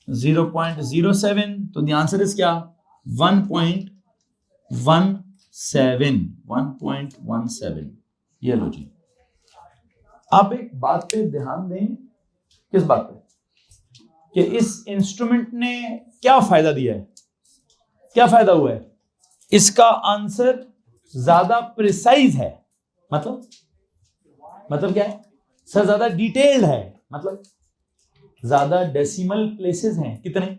0.07, तो द आंसर इज क्या 1.17। ये लो जी। आप एक बात पे ध्यान दें, किस बात पे, कि इस इंस्ट्रूमेंट ने क्या फायदा दिया है, क्या फायदा हुआ है, इसका आंसर ज्यादा प्रिसाइज है। मतलब क्या है सर, ज्यादा डिटेल्ड है, मतलब ज्यादा डेसिमल प्लेसेस हैं। कितने?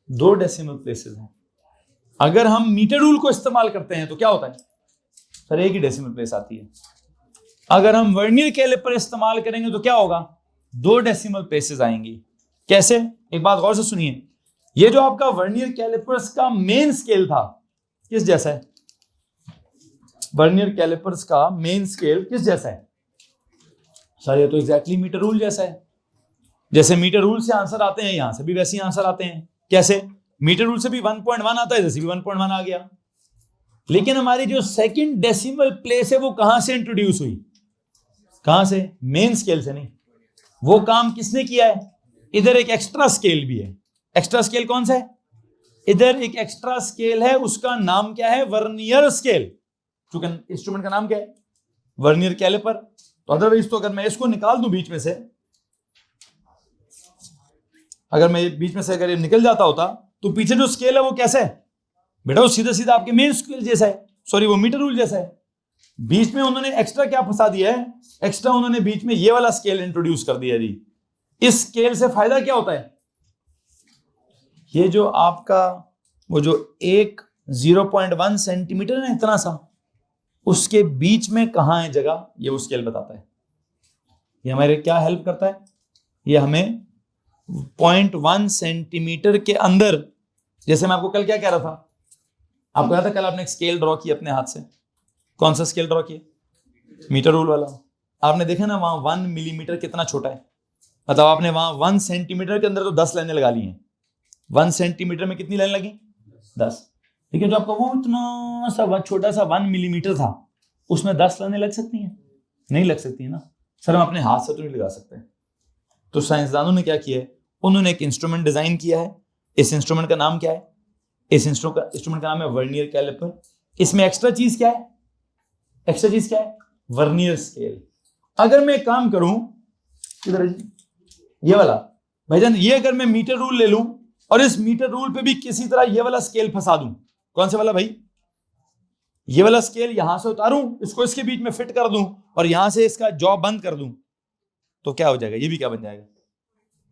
2 डेसिमल प्लेसेस हैं। अगर हम मीटर रूल को इस्तेमाल करते हैं तो क्या होता है सर, एक ही डेसिमल प्लेस आती है। अगर हम वर्नियर कैलिपर इस्तेमाल करेंगे तो क्या होगा, 2 डेसिमल प्लेसेस आएंगी। कैसे? एक बात गौर से सुनिए, ये जो आपका वर्नियर कैलिपर्स का मेन स्केल था किस जैसा है, वर्नियर कैलिपर्स का मेन स्केल किस जैसा है सर, ये तो एग्जैक्टली मीटर रूल जैसा है। जैसे मीटर रूल से आंसर आते हैं, यहां से भी वैसे ही आंसर आते हैं। कैसे? मीटर रूल से भी 1.1 आता है, जैसे भी 1.1 आ गया। लेकिन हमारी जो सेकंड डेसिमल प्लेस है वो कहां से इंट्रोड्यूस हुई, कहां से? मेन स्केल से नहीं। वो काम किसने किया है? इधर एक एक्स्ट्रा स्केल भी है। एक्स्ट्रा स्केल कौन सा है? इधर एक एक्स्ट्रा स्केल है, उसका नाम क्या है, वर्नियर स्केल। चूंकि इंस्ट्रूमेंट का नाम क्या है, वर्नियर कैलिपर। तो अदरवाइज तो अगर मैं इसको निकाल दूं बीच में से, अगर मैं बीच में से अगर ये निकल जाता होता तो पीछे जो स्केल है वो कैसा है बेटा, वो सीधा सीधा आपके मेन स्केल जैसा है, सॉरी वो मीटर रूल जैसा है। बीच में उन्होंने एक्स्ट्रा क्या फंसा दिया है, एक्स्ट्रा उन्होंने बीच में ये वाला स्केल इंट्रोड्यूस कर दिया जी। इस स्केल से फायदा क्या होता है, ये जो आपका वो जो एक 0.1 सेंटीमीटर है इतना सा, उसके बीच में कहां है जगह, ये वो स्केल बताता है। ये हमारे क्या हेल्प करता है, ये हमें 0.1 सेंटीमीटर के अंदर, जैसे मैं आपको कल क्या कह रहा था, आपको याद है कल आपने एक स्केल ड्रॉ किया अपने हाथ से, कौन सा स्केल ड्रॉ किया, मीटर रूल वाला। आपने देखा ना वहां 1 मिलीमीटर कितना छोटा है, मतलब आपने वहां 1 सेंटीमीटर के अंदर तो 10 लाइनें लगा ली हैं। 1 सेंटीमीटर में कितनी लाइन लगी, 10। लेकिन जो आपका वो इतना सा छोटा सा 1 मिलीमीटर था, उसमें 10 लाइनें लग सकती हैं? नहीं लग सकती है ना सर, हम अपने हाथ से तो नहीं लगा सकते। तो साइंसदानों ने क्या किया है, उन्होंने एक इंस्ट्रूमेंट डिजाइन किया है। इस इंस्ट्रूमेंट का नाम क्या है, इस इंस्ट्रूमेंट का नाम है वर्नियर कैलिपर। इसमें एक्स्ट्रा चीज क्या है, एक्स्ट्रा चीज क्या है, वर्नियर स्केल। अगर मैं काम करूं, किधर है ये वाला भाईजान, ये अगर मैं मीटर रूल ले लूं और इस मीटर रूल पे भी किसी तरह ये वाला स्केल फंसा दूं, कौन से वाला भाई, ये वाला स्केल यहां से उतारूं, इसको इसके बीच में फिट कर दूं और यहां से इसका जॉ बंद कर दूं, तो क्या हो जाएगा, ये भी क्या बन जाएगा,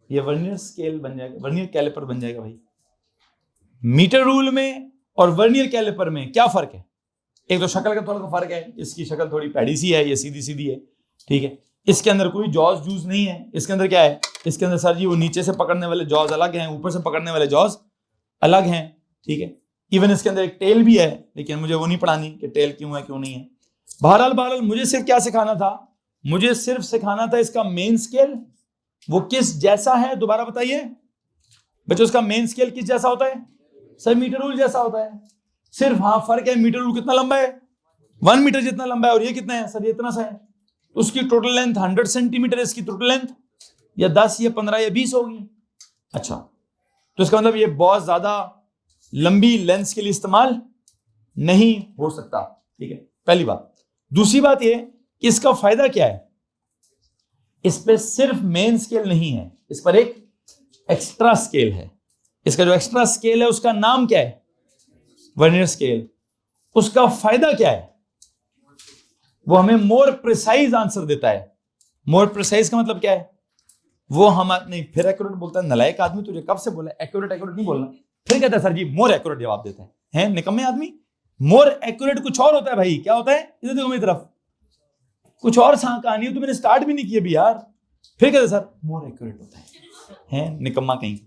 ये वर्नियर स्केल बन जाएगा, वर्नियर कैलिपर बन जाएगा। भाई मीटर रूल में और वर्नियर कैलिपर में क्या फर्क है, एक तो शक्ल का थोड़ा सा फर्क है, इसकी शक्ल थोड़ी पैडी सी है, ये सीधी सीधी है, ठीक है। इसके अंदर कोई जॉज जूज नहीं है, इसके अंदर क्या है, इसके अंदर सर जी वो नीचे से पकड़ने वाले जॉज अलग हैं, ऊपर से पकड़ने वाले जॉज अलग हैं, ठीक है। इवन इसके अंदर एक टेल भी है, लेकिन मुझे वो नहीं पढ़ानी कि टेल क्यों है क्यों नहीं है। बहरहाल मुझे सिर्फ क्या सिखाना था, मुझे सिर्फ सिखाना था इसका मेन स्केल वो किस जैसा है। दोबारा बताइए बच्चों, उसका मेन स्केल किस जैसा होता है, सर मीटर रूल जैसा होता है, सिर्फ हाँ फर्क है मीटर रूल कितना लंबा है, 1 मीटर जितना लंबा है, और ये कितना है सर, ये इतना सा है। तो उसकी टोटल लेंथ 100 सेंटीमीटर है, इसकी टोटल लेंथ या 10 या 15 या 20 होगी। अच्छा, तो इसका मतलब ये बहुत ज्यादा लंबी लेंस के लिए इस्तेमाल नहीं हो सकता, ठीक है, पहली बात। दूसरी बात ये कि इसका फायदा क्या है, इस पे सिर्फ मेन स्केल नहीं है, इस पर एक एक्स्ट्रा स्केल है। इसका जो एक्स्ट्रा स्केल है उसका नाम क्या है, वर्नियर स्केल। उसका फायदा क्या है, वो हमें मोर प्रिसाइज आंसर देता है। मोर प्रिसाइज का मतलब क्या है, वो हम नहीं, फिर एक्यूरेट बोलता है, नलायक आदमी, तुझे कब से बोला एक्यूरेट एक्यूरेट नहीं बोलना, फिर कहता है सर जी मोर एक्यूरेट जवाब देता है निकम्मे आदमी। मोर एक्यूरेट कुछ और होता है भाई, क्या होता है, इधर देखो मेरी तरफ, कुछ और कहानी है, तो मैंने स्टार्ट भी नहीं किया भी यार, फिर कहते सर मोर एक्यूरेट होता है निकम्मा कहीं।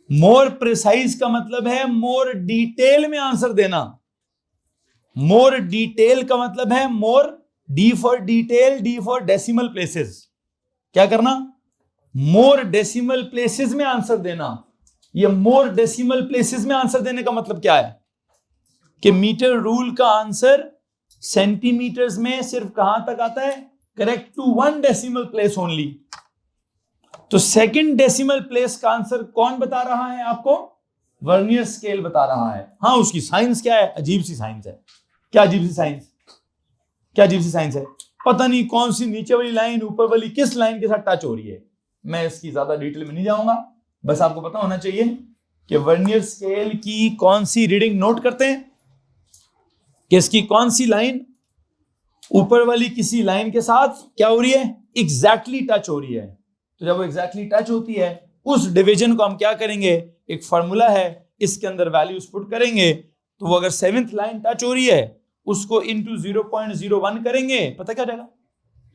मोर प्रिसाइज का मतलब है मोर डिटेल में आंसर देना। मोर डिटेल का मतलब है more, D for detail, D for decimal places, क्या करना, मोर डेसिमल प्लेसेस में आंसर देना। ये मोर डेसिमल प्लेसेस में आंसर देने का मतलब क्या है कि मीटर रूल का आंसर सेंटीमीटर्स में सिर्फ कहां तक आता है, correct to 1 decimal place only. तो सेकंड डेसिमल प्लेस का आंसर कौन बता रहा है आपको, वर्नियर स्केल बता रहा है। हाँ, उसकी साइंस क्या है, अजीब सी साइंस है। क्या अजीब सी साइंस, क्या अजीब सी साइंस है, पता नहीं कौन सी नीचे वाली लाइन ऊपर वाली किस लाइन के साथ टच हो रही है। मैं इसकी ज्यादा डिटेल में नहीं जाऊंगा, बस आपको पता होना चाहिए कि वर्नियर स्केल की कौन सी रीडिंग नोट करते हैं, कि इसकी कौन सी लाइन ऊपर वाली किसी लाइन के साथ क्या हो रही है, एग्जैक्टली टच हो रही है। तो जब वो एग्जैक्टली टच होती है, उस डिवीजन को हम क्या करेंगे, एक फॉर्मूला है, इसके अंदर वैल्यूज पुट करेंगे। तो वो अगर 7th लाइन टच हो रही है, उसको इंटू 0.01 करेंगे, पता क्या जाएगा,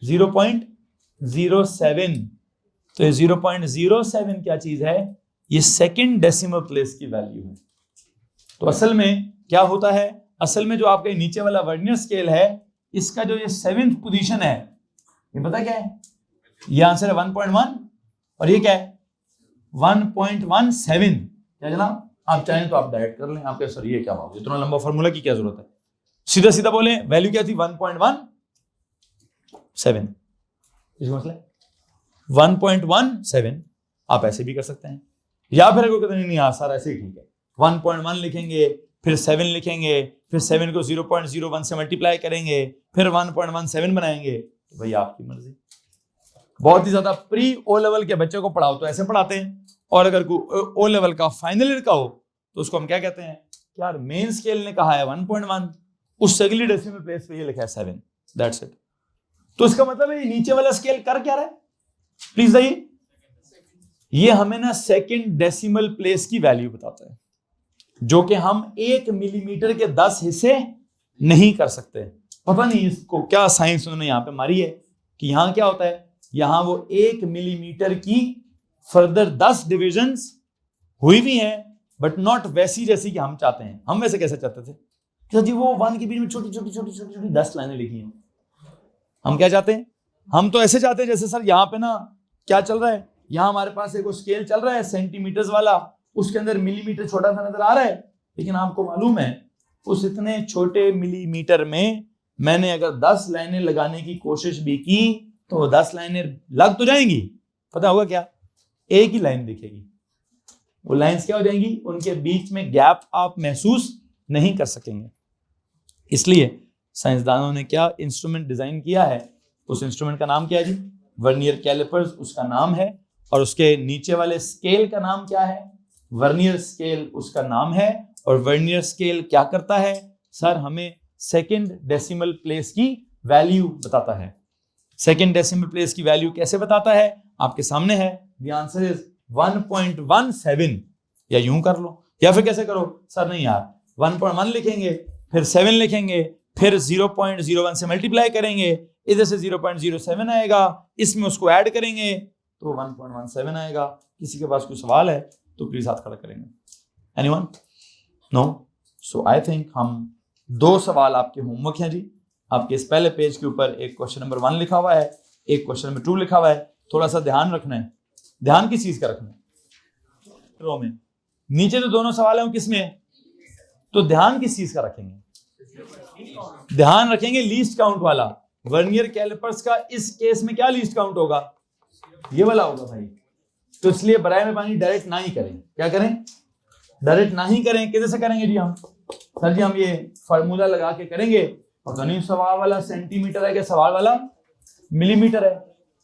0.07। तो ये 0.07 क्या चीज है, ये सेकंड डेसिमल प्लेस की वैल्यू है। तो असल में क्या होता है, असल में जो आपका नीचे वाला वर्नियर स्केल है, इसका जो ये 7th पोजीशन है, ये पता क्या है, ये आंसर है 1.1, और ये क्या है 1.17। क्या जनाब, आप चाहें तो आप डायरेक्ट कर लें, आपके सर ये क्या बात, इतना लंबा फॉर्मूला की क्या जरूरत है, सीधा सीधा बोले वैल्यू क्या थी 1.17, इसका मतलब 1.17। आप ऐसे भी कर सकते हैं, या फिर कोई कहते नहीं यार सर ऐसे ही ठीक है, 1.1 लिखेंगे, फिर 7 लिखेंगे, फिर 7 को 0.01 से मल्टीप्लाई करेंगे, फिर 1.17 बनाएंगे। तो भाई आपकी मर्जी। बहुत ही ज्यादा प्री ओ लेवल के बच्चे को पढ़ाओ तो ऐसे पढ़ाते हैं, और अगर ओ लेवल का फाइनल ईयर का हो तो उसको हम क्या कहते हैं, यार मेन स्केल ने कहा है 1.1, उस अगली डेसिमल प्लेस पे ये लिखा है 7, दैट्स इट। तो इसका मतलब है नीचे वाला स्केल कर क्या रहा है, प्लीज बताइए, ये हमें ना सेकंड डेसिमल प्लेस की वैल्यू बताता है, जो कि हम 1 मिलीमीटर के 10 हिस्से नहीं कर सकते। पता नहीं इसको क्या साइंस उन्होंने यहां पे मारी है कि यहां क्या होता है, यहां वो 1 मिलीमीटर की फर्दर 10 डिविजन्स हुई भी हैं, बट नॉट वैसी जैसी कि हम चाहते हैं। हम वैसे कैसे चाहते थे तो जी वो 1 के बीच में छोटी छोटी छोटी छोटी छोटी 10 लाइनें लिखी हैं। हम क्या चाहते हैं, हम तो ऐसे चाहते हैं जैसे सर यहाँ पे ना क्या चल रहा है, यहाँ हमारे पास एक स्केल चल रहा है सेंटीमीटर्स वाला, उसके अंदर मिलीमीटर छोटा सा नजर आ रहा है, लेकिन आपको मालूम है उस इतने छोटे मिलीमीटर में मैंने अगर 10 लाइनें लगाने की कोशिश भी की तो वो 10 लाइनें लग तो जाएंगी, पता होगा क्या, एक ही लाइन दिखेगी। वो लाइंस क्या हो जाएंगी, उनके बीच में गैप आप महसूस नहीं कर सकेंगे। इसलिए साइंसदानों ने क्या इंस्ट्रूमेंट डिजाइन किया है, उस इंस्ट्रूमेंट का नाम क्या है जी, वर्नियर कैलिपर्स उसका नाम है, और उसके नीचे वाले स्केल का नाम क्या है, वर्नियर स्केल उसका नाम है। और वर्नियर स्केल क्या करता है सर, हमें सेकंड डेसिमल प्लेस की वैल्यू बताता है। सेकंड डेसिमल प्लेस की वैल्यू कैसे बताता है, आपके सामने है, द आंसर इज 1.17, या यूं कर लो, या फिर कैसे करो सर, नहीं यार 1.1 लिखेंगे, फिर 7 लिखेंगे, फिर 0.01 से मल्टीप्लाई करेंगे, इधर से 0.07 आएगा, इसमें उसको ऐड करेंगे तो 1.17 आएगा। किसी के पास कोई सवाल है तो प्लीज हाथ खड़ा करेंगे, anyone, no? So I think हम 2 सवाल आपके होमवर्क हैं जी। आपके इस पहले पेज के ऊपर एक क्वेश्चन नंबर 1 लिखा हुआ है, एक क्वेश्चन नंबर 2 लिखा हुआ है। थोड़ा सा ध्यान रखना है, ध्यान किस चीज का रखना है, रो में नीचे तो दोनों सवाल हैं, किसमें तो ध्यान किस चीज का रखेंगे? ध्यान रखेंगे लीस्ट काउंट वाला। वर्नियर कैलिपर्स का इस केस में क्या लीस्ट काउंट होगा? ये वाला होगा भाई। तो इसलिए बराए में पानी डायरेक्ट ना ही करें। क्या करें? डायरेक्ट ना ही करें। कैसे करेंगे जी हम? सर जी हम ये फार्मूला लगा के करेंगे। और तो नहीं सवाल वाला सेंटीमीटर है कि सवाल वाला मिलीमीटर है।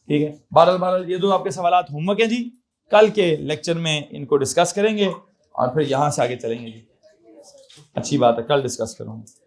ठीक है, बहरहाल ये दो आपके सवालात होमवर्क है जी। कल के लेक्चर में इनको डिस्कस करेंगे और फिर यहां से आगे चलेंगे जी। अच्छी बात है, कल डिस्कस करूंगा।